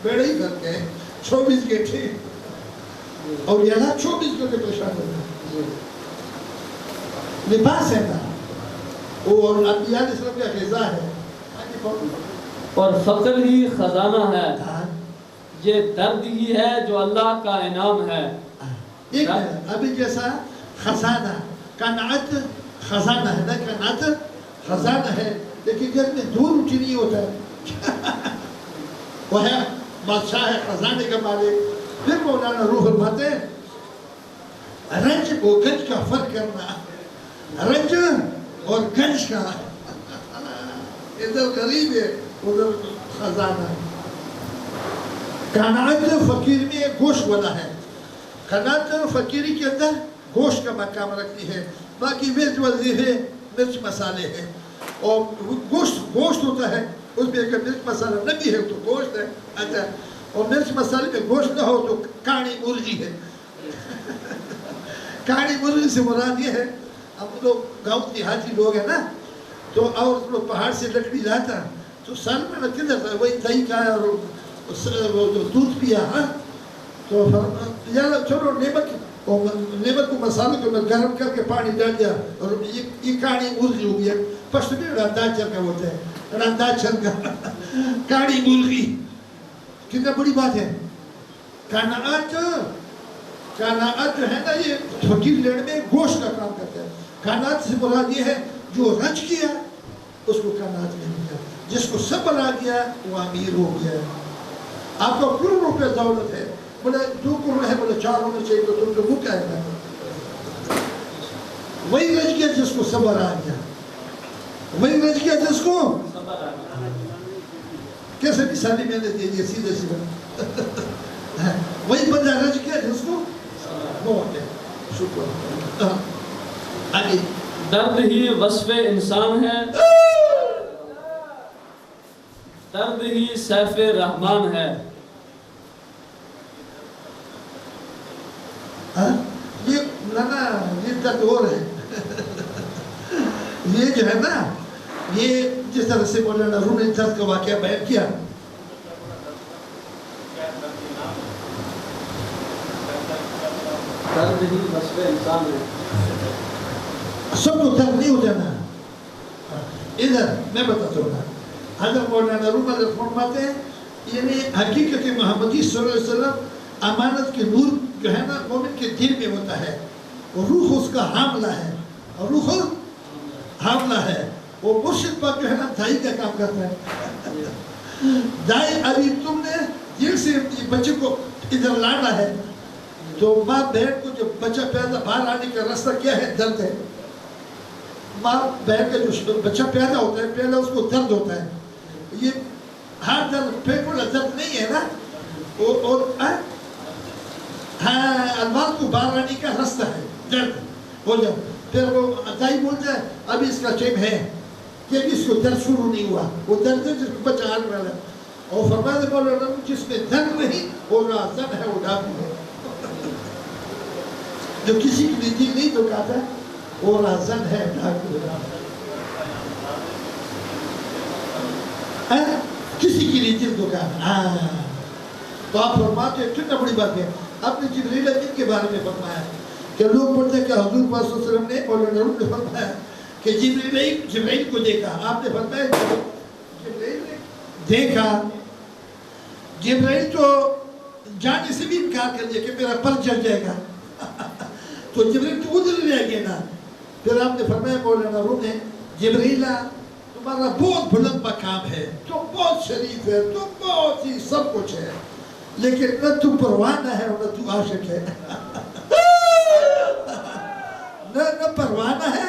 بیڑا ہی کر کے 24 گھنٹے اولیاء 24 گھنٹے پریشان ہوتے ہیں. لباس ہے نا، اور انبیاء علیہ السلام کا غذا ہے. اور فقر ہی خزانہ ہے، یہ درد ہی ہے جو اللہ کا انعام ہے. ایک ابھی جیسا خزانہ، قناعت خزانہ ہے نا، قناعت خزانہ ہے، لیکن گھر میں دور اٹھی نہیں ہوتا ہے. وہ ہے بادشاہ ہے، خزانے کا مالک. پھر مولانا روح فرماتے ہیں رنج و گنج کا فرق کرنا، رنج اور گنج کا، ادھر غریب ہے ادھر خزانہ. قناعت فقیر میں گوشت والا ہے. قناعت فقیری کے اندر گوشت کا مقام رکھتی ہے، باقی مرچ وظیفے مرچ مسالے ہیں. اور گوشت ہوتا ہے، اس میں اگر مرچ مسالہ نہ بھی ہے تو گوشت ہے. اچھا، اور مرچ مسالے میں گوشت نہ ہو تو کاڑی مرغی ہے. کاڑی مرغی سے مراد یہ ہے، ہم لوگ گاؤں دیہاتی لوگ ہیں نا، تو اور لوگ پہاڑ سے لکڑی لاتا تو سال میں رکھتے جاتا ہے، وہی دہی کھایا اور دودھ پیا. ہاں تو چھوڑو نیمت کو مسالے کو میں گرم کر کے پانی ڈال دیا اور یہ کاڑی مرغی ہو گیا. پشت میں راندا چرکا ہوتا ہے، راندا چرکا کاڑی مرغی. کتنا بڑی بات ہے. قناعت جو ہے نا، یہ فقیر لینے میں گوشت کا کام کرتا ہے. قناعت سے مراد یہ ہے جو رنج کیا اس کو قناعت نہیں کیا، جس کو صبر آ گیا وہ امیر ہو گیا. آپ کو کروڑ روپے دولت ہے، بولے 2 کروڑ ہے، بولے 4 ہونے چاہیے، تو تم کو وہ کیا ہے؟ وہی رنج کیا جس کو صبر آ گیا، وہی رنج کیا جس کو کیسے مثالی میں نے دے دیا سیدھے سیدھا. وہی بندہ رنج کیا جس کو وہ آ گیا. شکر. آگے درد ہی وصف انسان ہے، درد ہی سیف رحمان ہے. یہ درد اور ہے. یہ جو ہے نا، یہ جس طرح سے مولانا روح نے درد کا واقعہ بیان کیا، درد ہی وصف انسان ہے. سب کو درد نہیں ہو جانا. ادھر میں بتاتا ہوں نا، حضرت مولانا روح نے فرماتے ہیں یعنی حقیقت محمدی صلی اللہ علیہ وسلم امانت کے نور جو ہے نا مومن کے دل میں ہوتا ہے، اور روح اس کا حاملہ ہے، اور روح حاملہ ہے. وہ مرشد پاک جو ہے نا دائی کا کام کرتا ہے. دائی ابھی تم نے دل سے بچے کو ادھر لانا ہے، تو ماں بہن کو جب بچہ پیدا باہر آنے کا راستہ کیا ہے؟ درد ہے. ماں بہن کا جو بچہ پیدا ہوتا ہے پہلے اس کو درد ہوتا ہے. یہ ہر درد پیٹ والا درد نہیں ہے نا، اور ہاں الواد کو باہر آنے کا راستہ ہے، درد ہو جائے. پھر وہ دائی بولتا ہے ابھی اس کا ٹائم ہے کہ ابھی اس کو درد شروع نہیں ہوا. وہ درد ہے جس کو بچہ آنے والا ہے. اور فرماتے مولانا جس میں درد نہیں وہ رازن ہے، وہ ڈاکو ہے. جو کسی کے لیے دل نہیں دکھاتا وہ رازن ہے، ڈاکو ہے. کسی کے لیے دل دکھانا. تو آپ فرماتے ہیں کتنا بڑی بات ہے. آپ نے جبریل امین کے بارے میں فرمایا کہ لوگ بولتے ہیں کہ حضور پاک صلی اللہ علیہ وسلم نے مولانا روح نے فرمایا کہ جبریل کو دیکھا. آپ نے فرمایا جبریل نے دیکھا. جبریل تو جانے سے بھی انکار کر دیا کہ میرا پر جل جائے گا. تو جبریل تو ادھر رہ گیا نا. پھر آپ نے فرمایا مولانا روح نے جبریل تمہارا بہت بلند مقام ہے، تو بہت شریف ہے، تو بہت ہی سب کچھ ہے، لیکن نہ تو پروانہ ہے اور نہ تو عاشق ہے. نہ پروانہ ہے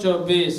24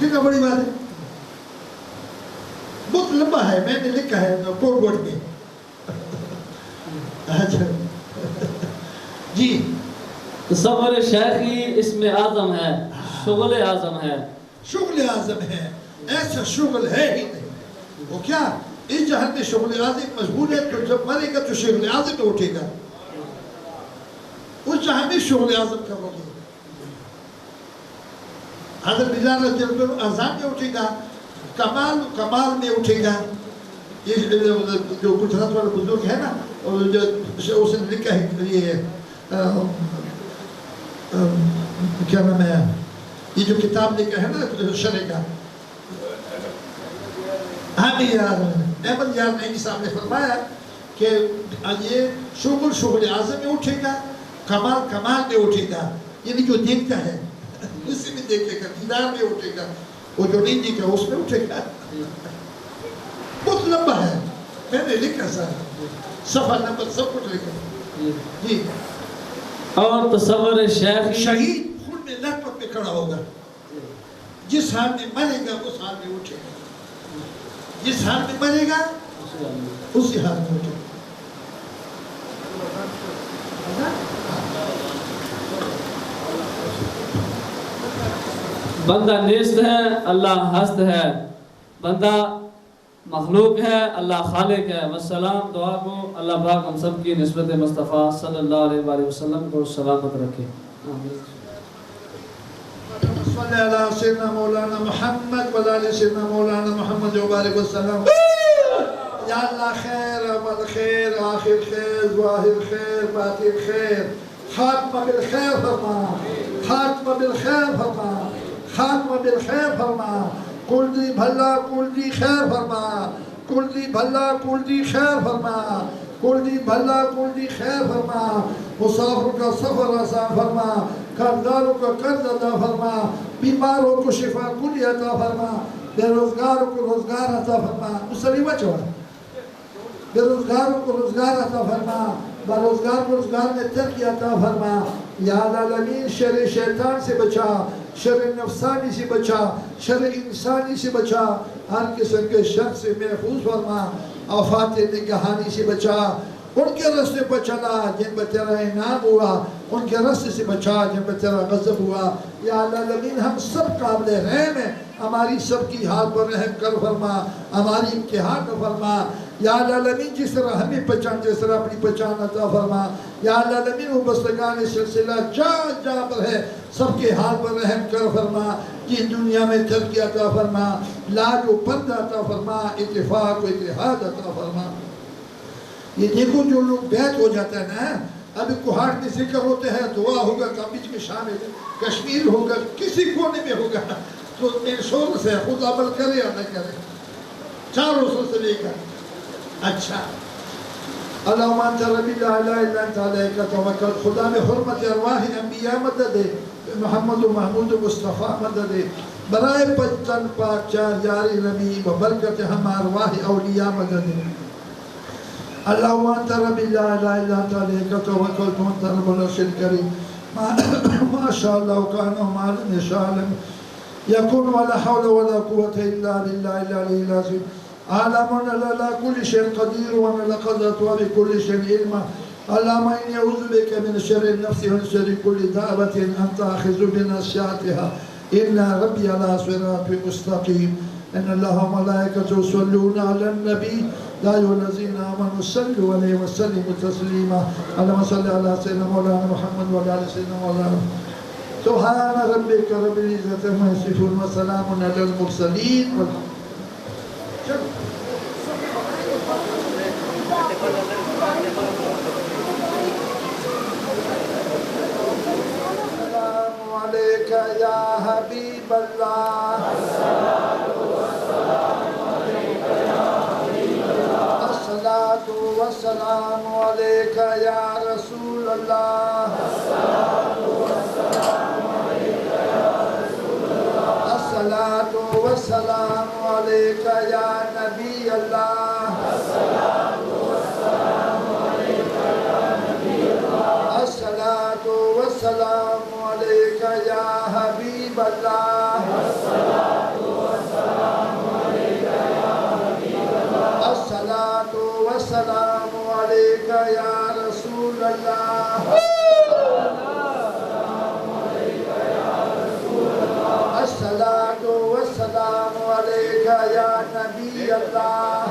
کتنا بڑی بات ہے، بہت لمبا ہے، میں نے لکھا ہے کوٹ بورڈ میں. اچھا جی، تصور شیخی اسم اعظم ہے، شغل اعظم ہے. شغل اعظم ہے، ایسا شغل ہے ہی نہیں. وہ کیا اس جہاں میں شغل اعظم مشغول ہے، تو جب مرے گا تو شغل اعظم میں اٹھے گا. اس جہاں میں شغل اعظم کرو گے. حضرت بلال رضی اللہ عنہ اذان میں اٹھے گا، کمال میں اٹھے گا. یہ جو گجرات والا بزرگ ہے نا، اس نے لکھا ہے یہ کیا نام ہے، یہ جو کتاب لکھا ہے نا شرح کا، احمد یار نعیمی صاحب نے فرمایا کہ یہ شغل اعظم میں اٹھے گا، کمال میں اٹھے گا. یعنی جو دیکھتا ہے اسی میں دیکھے گا، دیدار میں اٹھے گا. وہ جو نہیں دیکھا اس میں اٹھے گا. بہت لمبا ہے، میں نے لکھا سارا، صفحہ نمبر سب کچھ لکھا. جی، اور تصور شیخی شہید خون میں لہپت پہ کھڑا ہوگا. جس حال میں مرے گا اس حال میں اٹھے گا. جس حال میں مرے گا اسی حال میں اٹھے گا. بندہ نیست ہے، اللہ ہست ہے. بندہ مخلوق ہے، اللہ خالق ہے. والسلام، دعا کو اللہ پاک ہم سب کی نسبت مصطفیٰ صلی اللہ علیہ وآلہ وسلم کو سلامت رکھے. صلی اللہ سیدنا مولانا محمد وعلی آل سیدنا مولانا محمد وبارک وسلم. یا اللہ خیر، اول خیر، آخر خیر، ظاہر خیر، باطن خیر. خاتمہ بالخیر فرما، خاتمہ بالخیر فرما، خاتمہ بالخیر فرما. کل دی بھلا کل دی خیر فرما، کل دی بھلا کل دی خیر فرما، کل دی بھلا کل دی خیر فرما. مسافر کا سفر آسان فرما، قرضداروں کا قرض عطا فرما، بیماروں کو شفا کلی عطا فرما، بے روزگاروں کو روزگار عطا فرما. مسلمہ چوڑا، بے روزگاروں کو روزگار عطا فرما، بے روزگار کو روزگار میں ترقی عطا فرما. یا العالمین شر شیطان سے بچا، شر نفسانی سے بچا، شر انسانی سے بچا. ہر قسم کے شر سے محفوظ فرما. آفات نگہانی سے بچا. ان کے رستے پر چلا جن پر تیرا انعام ہوا، ان کے رستے سے بچا جن پر تیرا غضب ہوا. یا العالمین ہم سب قابل رحم ہیں، ہماری سب کی حال پر رحم کر فرما، ہماری امتحان فرما. یا العالمین جس طرح ہمیں پہچان جس طرح اپنی پہچان عطا فرما. یا العالمین وہ بستگان سلسلہ جہاں پر ہے سب کے حال پر رحم کر فرما. جس دنیا میں ترقی عطا فرما، لاج و پردہ عطا فرما، اتفاق و اتحاد عطا فرما. یہ دیکھو جو لوگ بیعت ہو جاتا ہے نا، ابھی کوہاٹ میں ذکر ہوتے ہیں، دعا ہوگا کامبیج میں شامل ہے، کشمیر ہوگا، کسی کونے میں ہوگا، تو شور سے خود عمل کرے یا نہ کرے، چاروں سے لے کر. اچھا، اللہم انت ربی لا الہ الا انت علیک توکل. خدا میں حرمت ارواح انبیاء مدد دے، محمد و محمود و مصطفیٰ مدد دے. برائے پچتن پاک چار یاری نبی و برکت ہم ارواح اولیاء مدد دے. اللہم انت ربی لا الہ الا انت علیک توکلت وانت رب العرش الکریم. ما شاء اللہ کان وما لم یشاء لم یکن ولا حول ولا قوة الا باللہ العلی العظیم. عالمنا على كل شيء قدير وانا لقدرت وبكل شيء علما. اللهم اني اعوذ بك من شر النفس ومن شر كل دابة انت اخذ بناصيتها ان ربي على صراط مستقيم. ان الله وملائكته يصلون على النبي يا ايها الذين امنوا صلوا عليه وسلموا تسليما. اللهم صل على سيدنا مولانا محمد وعلى ال سيدنا مولانا. سبحان ربك رب العزة عما يصفون وسلام على المرسلين. السلام عليك يا حبيب الله. الصلاة والسلام عليك يا رسول الله. الصلاة والسلام عليك يا نبي الله. الصلاة والسلام عليك يا حبيب الله. والسلام عليك يا رسول الله الصلاة والسلام عليك يا نبي الله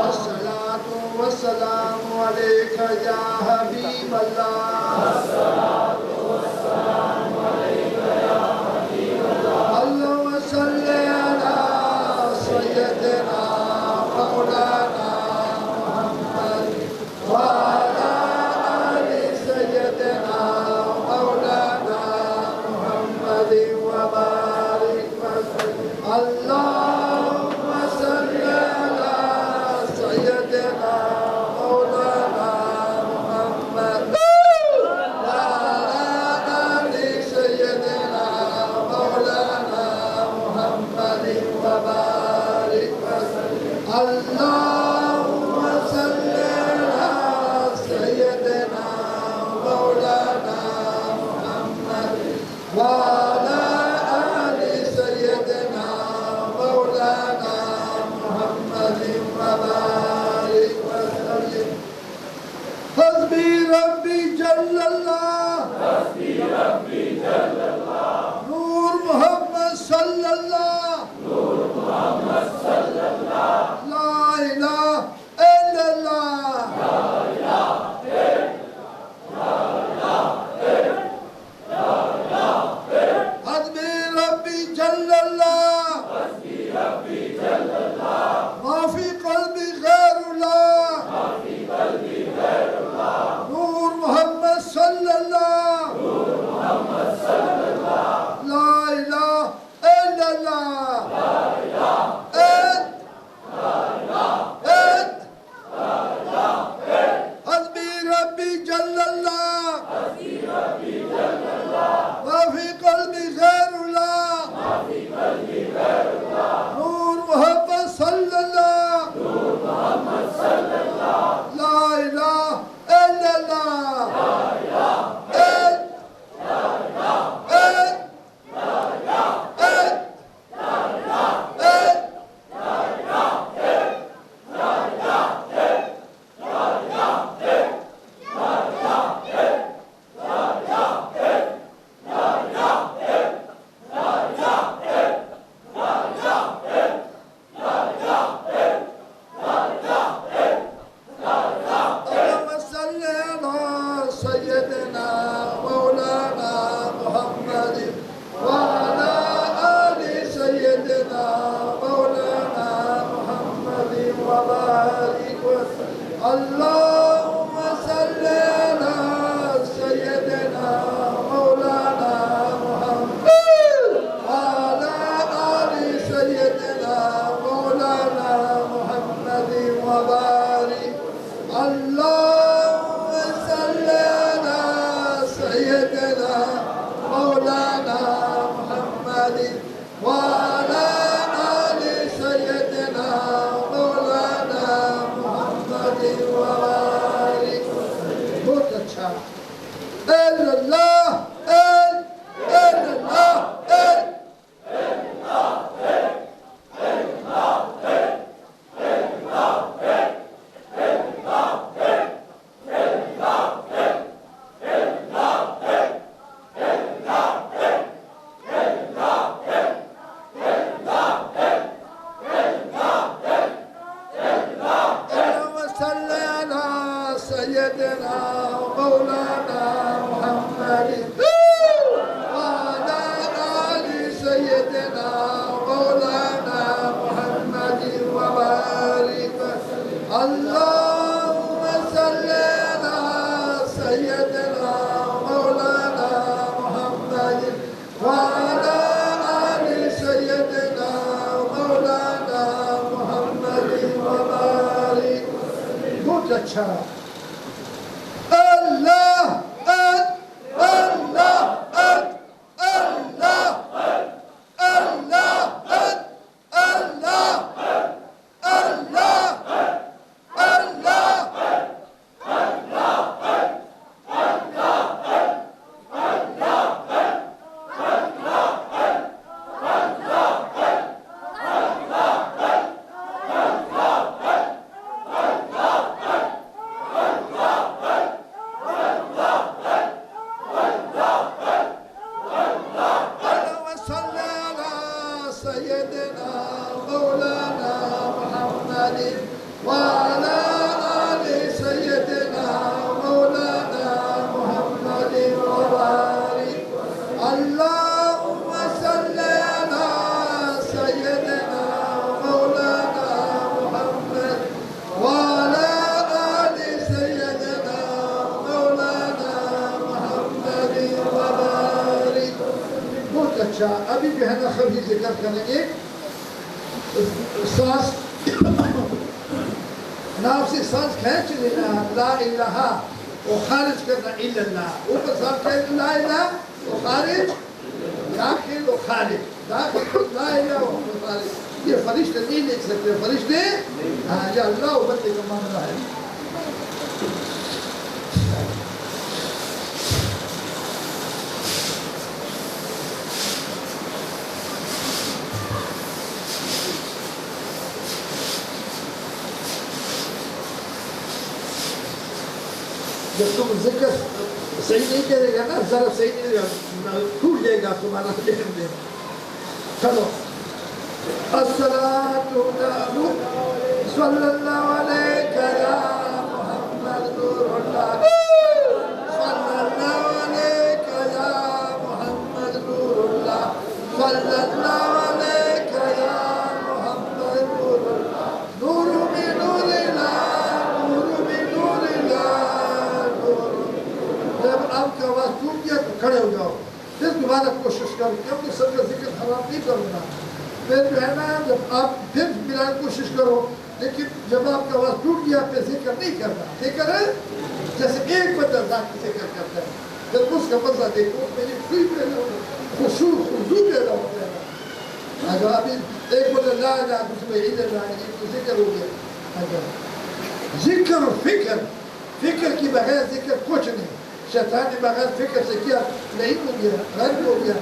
الصلاة والسلام عليك يا حبيب الله اللهم صل على سيدنا مولانا محمد وعلى آل سيدنا مولانا محمد وبارك وسلم اللهم صل على سيدنا مولانا محمد وعلى آل سيدنا مولانا محمد وبارك وسلم اللهم صل على سيدنا مولانا محمد وعلى آل سيدنا مولانا محمد وبارك وسلم حسبي ربي جل الله نور محمد صلى الله لا إله إلا الله حسبي ربي جل الله ما في قلبي غير الله نور محمد صلى الله لا إله إلا الله حسبي ربي جل الله ما في قلبي غير الله نور محمد صلى الله لا إله إلا الله اللهم صل على سيدنا مولانا محمد وعلى آل سيدنا مولانا محمد وبارك وسلم اللهم صل على سيدنا مولانا محمد وعلى آل سيدنا مولانا محمد وبارك اللهم صل على سيدنا مولانا محمد وعلى آل سيدنا مولانا محمد وبارك بہت اچھا اللہ اللہ اللهم صل على سيدنا مولانا محمد وعلى آل سيدنا مولانا محمد وبارك وسلم اللهم صل على سيدنا مولانا محمد وعلى آل سيدنا مولانا محمد وبارك وسلم بہت اچھا اللہ اللہ اللہ اللہ اللہ اللہ اللہ سيدنا مولانا محمد وعلى آل سيدنا مولانا محمد وبارك اللهم صل على سيدنا مولانا محمد وعلى آل سيدنا مولانا محمد وبارك. بہت اچھا. ابھی جو ہے نا خبیر ذکر کریں گے. سانس ناف سے سانس کھینچ لینا لا الہ اور خارج کرنا الا اللہ. اوپر سانس کھینچ لا الہ اور خارج داخل و خارج داخل لا الہ و خارج. یہ فرشتے نہیں لکھ سکتے. فرشتے یا اللہ و بندے کا معاملہ ہے. جب تم ذکر صحیح نہیں کرے گا نا ضرب صحیح نہیں کرے گا ٹوٹ جائے گا تمہارا ذہن میں. چلو الصلاۃ صلی اللہ علیہ یا محمد نور اللہ صلی اللہ علیہ یا محمد نور اللہ صلی اللہ علیہ یا محمد نور اللہ نور میں نور اللہ نور میں نور اللہ. جب آپ کا آواز ٹوٹ گیا تو کھڑے ہو جاؤ. پھر دوبارہ کوشش کرو کیونکہ سب کا ذکر خراب نہیں کروں گا. پھر جو ہے نا جب آپ پھر ملانے کی کوشش کرو لیکن جب آپ کا آواز ٹوٹ گیا پھر ذکر نہیں کرنا. ذکر ہے جیسے ایک بندہ ذات کی ذکر کرتا ہے. جب اس کا بدلہ دیکھو میری خوشی پیدا ہو خوشو خضو پیدا ہوتا ہے. اگر ابھی ایک بندہ لا الہ دوسرے ادھر لا تو ذکر ہو گیا. ذکر و فکر فکر کی بغیر ذکر کچھ نہیں. شیطان نے بغیر فکر سے کیا نہیں ہو گیا غرب ہو گیا.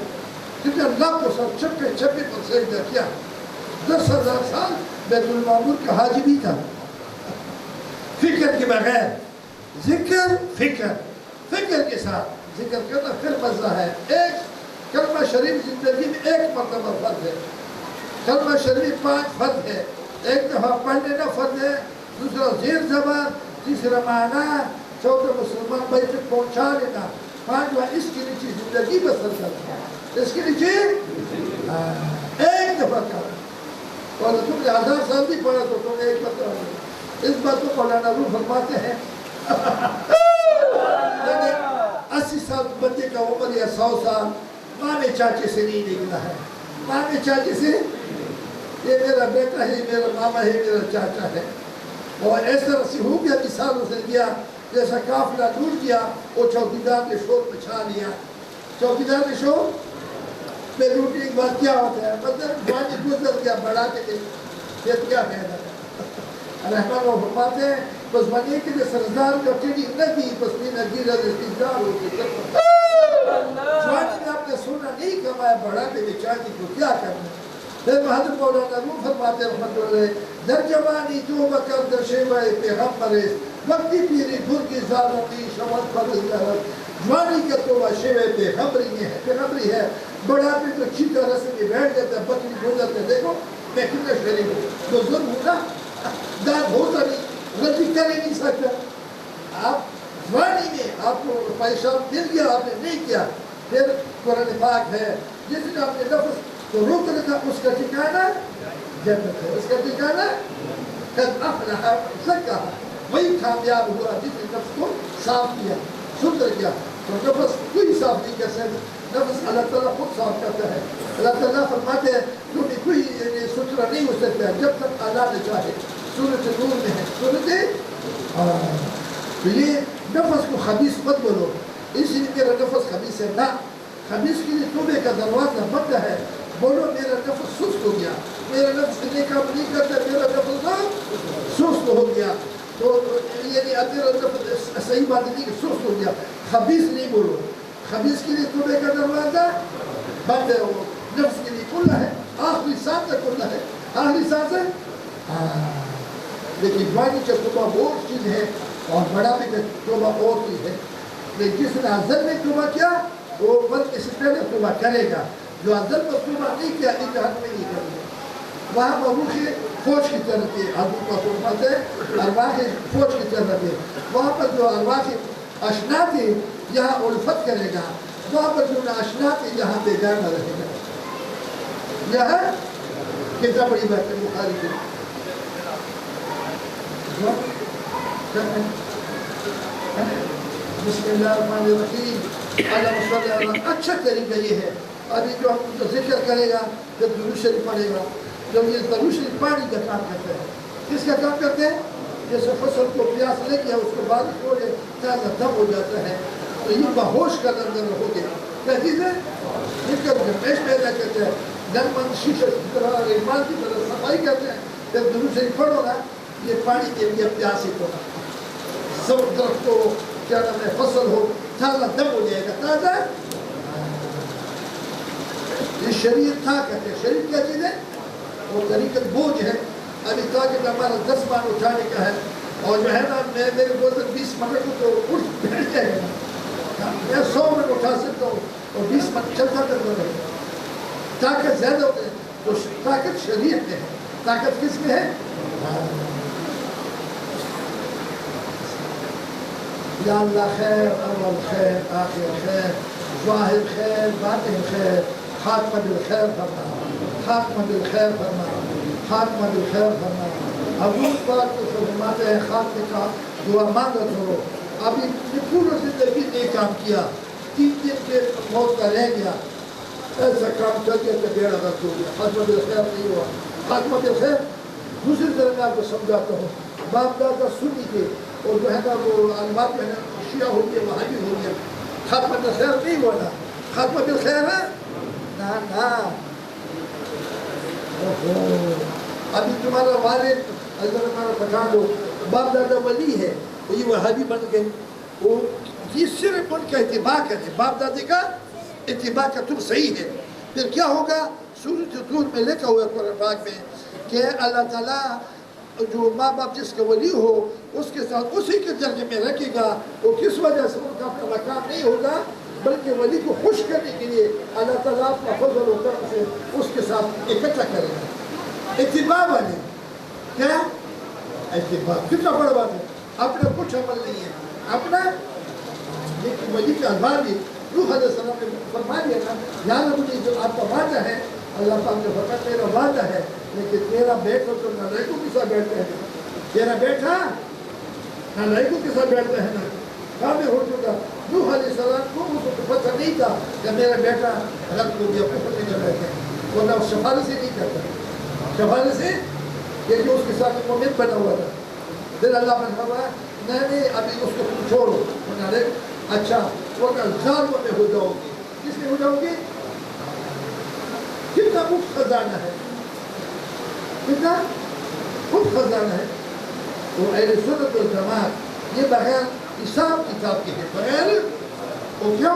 کیونکہ اللہ کو سب چھپے چھپے پر سجدہ کیا. 10,000 سال بیت المعمور کا حاجی بھی تھا. فکر کے بغیر ذکر فکر فکر کے ساتھ ذکر کرنا پھر مزہ ہے. ایک کلمہ شریف زندگی میں ایک مرتبہ فرض ہے. کلمہ شریف 5 فرض ہے. ایک دفعہ پڑھ لینا فرض ہے. دوسرا زیر زبان تیسرا معنی چوتھا مسلمان بھائی تک پہنچا لینا. 5واں اس کے نیچے زندگی بسر کرنا. اس کے نیچے ایک دفعہ کرنا. اور تم نے 1000 سال بھی پڑھا تو تم نے ایک مرتبہ. اس بات کو مولانا روح فرماتے ہیں 80 سال بندے کا عمر یا 100 سال ماں چاچے سے نہیں نکلا ہے. ماں چاچے سے یہ میرا بیٹا ہے میرا ماما ہے میرا چاچا ہے. اور ایسا رسی ہو گیا مثال اسے دیا جیسا قافلہ ٹوٹ گیا اور چوکیدار نے شور پچھا لیا. چوکیدار نے شور پہ لوٹنے کے بعد کیا ہوتا ہے مطلب جوانی گزر گیا بڑھا کے پھر کیا کہنا ہے. رحمان و فرماتے ہیں بس بنی کے لیے سرزدار کا ٹیڑی نہ دی بس مینا گیرہ استقدار ہو کے جوانی میں آپ نے سونا نہیں کمایا بڑھا کے چاہتی کو کیا کرنا. پھر حضرت مولانا روح فرماتے ہیں رحمت اللہ در جوانی جو بکر در شیوہ پیغمبر وقتی پیری بھر کی ظالمی شمت پر جوانی کا توبہ شیوہ پیغمبری ہے. بڑا پہ تو اچھی طرح سے بیٹھ جاتا ہے بکری ہو جاتا ہے. دیکھو میں کتنا شریف ہوں تو ظلم ہوں نا داد ہوتا نہیں غلطی کر ہی نہیں سکتا. آپ جوانی میں آپ کو پیشاب مل گیا آپ نے نہیں کیا. پھر قرآن پاک ہے جس نے آپ نے نفس تو روک رکھا اس کا ٹھکانہ جنت ہے. اس کا ٹھکانہ قد افلح زکاہا وہی کامیاب ہوا جس نے نفس کو صاف کیا ستھرا کیا. تو نفس کوئی صاف نہیں کر سکتا. نفس اللہ تعالیٰ خود صاف کرتا ہے. اللہ تعالیٰ فرماتے ہیں تمہیں کوئی ستھرا نہیں ہو سکتا جب تک اللہ نے چاہے. سورۃ نور میں ہے سورۃ تو یہ نفس کو خبیث مت بولو اس لیے میرا نفس خبیث ہے نہ. خبیث کے لیے توبے کا دروازہ بند ہے. بولو میرا نفس سست ہو گیا میرا نفس نیک کام نہیں کرتا میرا نفس سست ہو گیا. تو یعنی میرا نفس صحیح بات نہیں کہ سست ہو گیا. خبیث نہیں بولو. خبیث کے لیے توبے کا دروازہ بند ہے. وہ نفس کے لیے کھلا ہے. آخری سانس تک کھلا ہے. آخری سانس ہے لیکن جوانی کا توبہ اور چیز ہے اور بڑھاپے کا توبہ اور چیز ہے. لیکن جس نے حضر میں توبہ کیا وہ مرنے سے پہلے توبہ کرے گا. جو اندر مطلوبہ نہیں کیا ان جہاں میں نہیں کرتے وہاں مروخ فوج کی طرح تھے حضور کا فرمات ہے ارواح فوج کی طرح تھے وہاں پر جو ارواح اشنا تھے یہاں الفت کرے گا وہاں پر جو اشنا تھے یہاں بیگانہ رہے گا یہاں کتنا بڑی بات ہے بخاری کی بسم اللہ الرحمن الرحیم اللہم صلی اللہ اچھا طریقہ یہ ہے ابھی جو ہم ذکر کرے گا جب درود شریف پڑھے گا جب یہ درود شریف پانی کا کام کرتے ہیں کس کا کام کرتے ہیں جیسے فصل کو پیاس لے گیا اس کو بارش ہو جائے تازہ دم ہو جاتا ہے تو یہ بہوش کا اندر ہو گیا کیا چیز ہے یہ کر پیش پیدا کرتے ہیں نرمند شیشہ کی طرح ایمان کی طرح صفائی کرتے ہیں جب درود شریف پڑھو نا یہ پانی کے لیے پیاسی کو سب درخت کو کیا نام ہے فصل ہو تازہ دم ہو جائے گا تازہ یہ شریعت تھا کہتے ہیں شریعت کیا چیز ہے وہ طریقت بوجھ ہے ابھی تاکہ ہمارا 10 مان اٹھانے کا ہے اور جو ہے نا میرے بولتے 20 منٹ کو تو اٹھ بیٹھ جائے گا میں 100 منٹ اٹھا سکتا ہوں اور 20 منٹ چلتا کرتا رہے طاقت زیادہ ہوتے ہیں تو طاقت شریعت میں ہے طاقت کس میں ہے یا اللہ خیر اول خیر آخر خیر ظاہر خیر باطن خیر خاتمہ بالخیر فرما خاتمہ بالخیر فرما خاتمہ بالخیر فرما حضور پاک کو فرماتے ہیں خاتمے کا دعا مانگا کرو ابھی پورا زندگی نے کام کیا 3 دن کے موت کا رہ گیا ایسا کام کر کے بیڑا غرق ہو گیا خاتمہ بالخیر نہیں ہوا خاتمہ بالخیر دوسری طرح میں آپ کو سمجھاتا ہوں باپ دادا سنی تھے اور جو ہے نا وہ علماء جو ہے نا شیعہ ہو گیا وہابی ہو گیا خاتمہ بالخیر نہیں ہوا نا خاتمہ بالخیر ہے نا ابھی تمہارا والد اللہ تمہارا پٹھان ہو باپ دادا ولی ہے وہ یہ وہابی بن گئے وہ یہ صرف ان کا اتباع کرتے باپ دادے کا اتباع کا تم صحیح ہے پھر کیا ہوگا سورۃ طور میں لکھا ہوا ہے قرآن پاک میں کہ اللہ تعالیٰ جو ماں باپ جس کا ولی ہو اس کے ساتھ اسی کے درجے میں رکھے گا وہ کس وجہ سے ان کا اپنا مقام نہیں ہوگا بلکہ ولی کو خوش کرنے کے لیے اللہ تعالیٰ اپنا فضل و کرم سے اس کے ساتھ اکٹھا کرے گا اتباع والے کیا اتباع کتنا بڑا بات ہے اپنا کچھ عمل نہیں ہے اپنا لیکن ولی کا البار بھی روح علیہ السلام نے فرما دیا نا یاد رکھو جو آپ کا وعدہ ہے اللہ پاک نے فرمایا میرا وعدہ ہے لیکن تیرا بیٹا تو نالائقوں کے ساتھ بیٹھتا ہے تیرا بیٹا نالائقوں کے ساتھ بیٹھتا ہے نا کامل ہو چکا نوح علیہ السلام کو اس کو پتہ نہیں تھا کہ میرا بیٹا رد ہو گیا کفر میں چلا گیا ورنہ اس شفاعت سے نہیں کرتا شفاعت سے یہ جو اس کے ساتھ مومن بنا ہوا تھا پھر اللہ نے فرمایا نہیں ابھی اس کو تم چھوڑو اچھا ورنہ ظالموں میں ہو جاؤ گی کس میں ہو جاؤ گی کتنا مفت خزانہ ہے کتنا مفت خزانہ ہے تو اہل سنت والجماعت یہ بغیر حساب کتاب کے ہیں بغیر وہ کیوں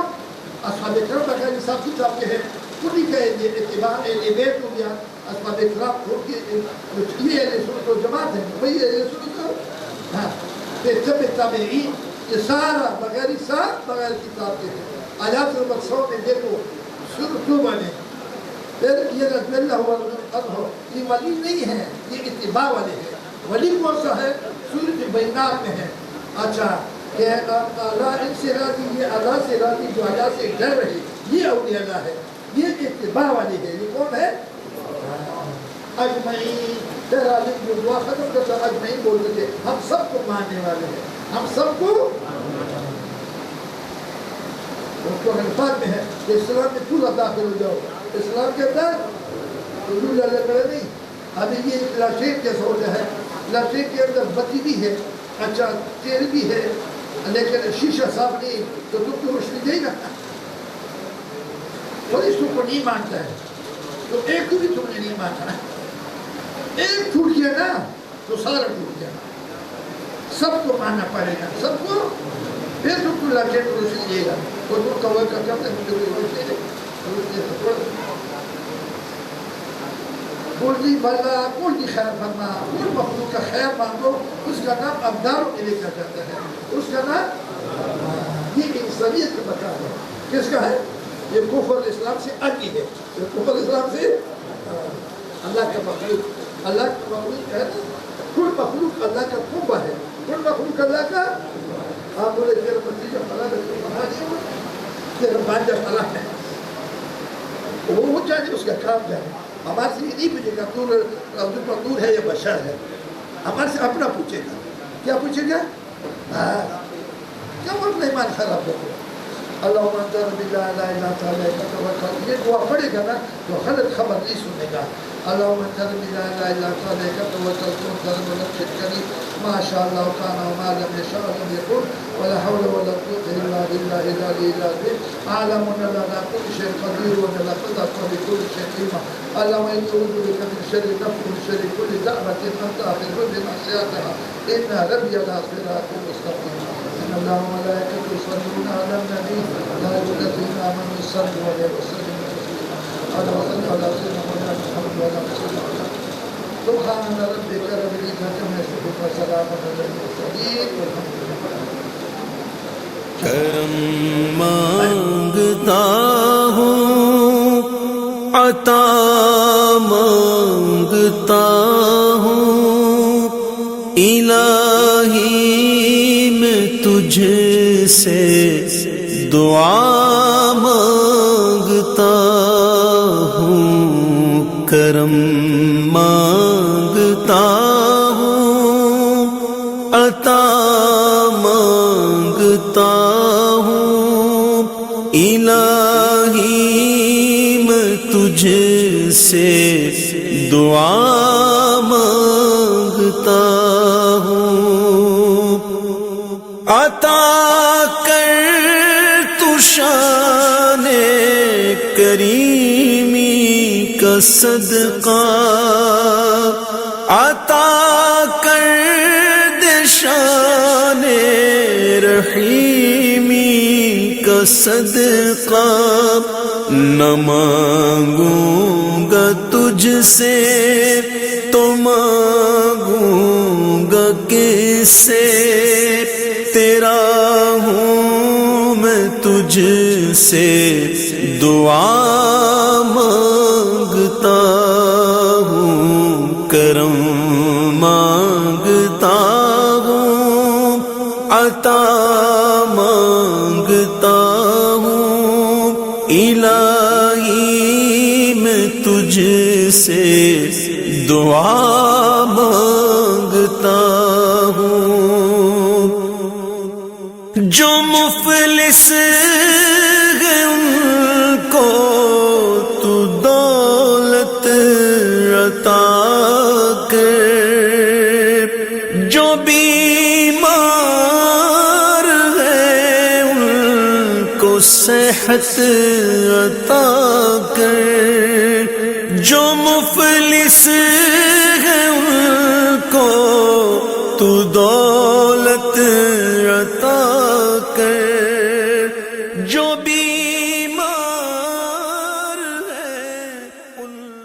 اصحاب کرام بغیر حساب کتاب کے ہیں انہی کا اتباع اہل بیت ہو گیا اصحاب کرام یہ اہل سنت والجماعت ہے وہی اہل سنت ہاں تب تابعین یہ سارا بغیر حساب بغیر کتاب کے ہیں آیات المقصود میں دیکھو سورۃ توبہ میں پھر یہ رضی اللہ عنہ یہ ولی نہیں ہے یہ اتباع والے ہیں ولی کون سا ہے سورۃ بینات میں ہے اچھا کہ اللہ ان سے راضی یہ اللہ سے راضی جو اللہ سے ڈر رہے یہ اولیاء اللہ ہے یہ اتباع والے ہے یہ کون ہے اجمعین تیرا لکھ جو دعا ختم کرتا اجمعین بولتے تھے ہم سب کو ماننے والے ہیں ہم سب کو قرآن پاک میں ہے کہ اسلام میں پورا داخل ہو جاؤ اسلام کے اندر حضور اللہ کرے نہیں ابھی یہ لاشین جیسا ہو جائے ہے لاشین کے اندر بتی بھی ہے اچھا تیل بھی ہے لیکن شیشہ صاف نہیں تو تم کو روشنی دے گا اور اس کو نہیں مانتا ہے تو ایک کو بھی تم نے نہیں مانتا ایک ٹوٹ گیا نا تو سارا ٹوٹ گیا سب کو ماننا پڑے گا سب کو پھر تم کو لاشین کو روشنی دے گا اور تم کا وہ کرتا ہے بولتی بلا بولتی خیر فرما کل مخلوق کا خیر مانگو اس کا نام ابداروں میں لکھا جاتا ہے اس کا نام یہ انسانیت کا مقام ہے کس کا ہے یہ کفر اسلام سے اگلی ہے نوح علیہ السلام سے اللہ کا مخلوق ہے نا، کل مخلوق اللہ کا قربہ ہے، کل مخلوق اللہ کا. آپ بولے تیرا بتیجا فلاں تیرا بھانجا فلاں ہے، وہ جانے اس کا کام جانے. ہمارے سے یہ نہیں پوچھے گا تو دور ہے یا بشر ہے، ہمارے سے اپنا پوچھے گا. کیا پوچھے گا؟ کیا اپنا ایمان خراب کرو. اللہم انت ربی لا الہ الا انت علیک توکلت. یہ دعا پڑھے گا نا تو غلط خبر نہیں سنے گا. اللہم انت ربی لا الہ الا انت علیک توکلت وانت رب الکریم ما شاء اللہ کان وما لم یشاء لم یکن ولا حول ولا قوة الا بالله العلی العظیم. اعلم ان اللہ علی کل شیء قدیر وان اللہ قد احاط بكل شیء علما. اللہم انی اعوذ بک من شر نفس ومن شر كل دابة انت آخذ بناصیتها ان ربی علی صراط مستقیم. ان اللہ وملائکته یصلون علی النبی لا الذین آمنوا صلوا علیہ وسلم تسلیما. اللهم صل علی سیدنا محمد وعلى آل سیدنا سبحان ربک رب العزة عما یصفون وسلام علی المرسلین والحمد للہ. کرم مانگتا ہوں، عطا مانگتا ہوں، الہی میں تجھ سے دعا مانگتا ہوں. کرم مانگتا ہوں، عطا مانگتا ہوں، الہی میں تجھ سے دعا مانگتا ہوں. عطا کر تو شان کریمی کا صدقہ، عطا کر دے شان رحیمی کا صدقہ. نہ مانگوں گا تجھ سے تو مانگوں گا کس سے، تیرا ہوں میں تجھ سے دعا مانگتا ہوں. کرم مانگتا ہوں، عطا مانگتا ہوں، الہی میں تجھ سے دعا مانگتا ہوں. جو مفلس ہیں ان کو تو دولت عطا کر، جو بیمار ہیں ان کو صحت عطا کر، جو مفلس ہیں ان کو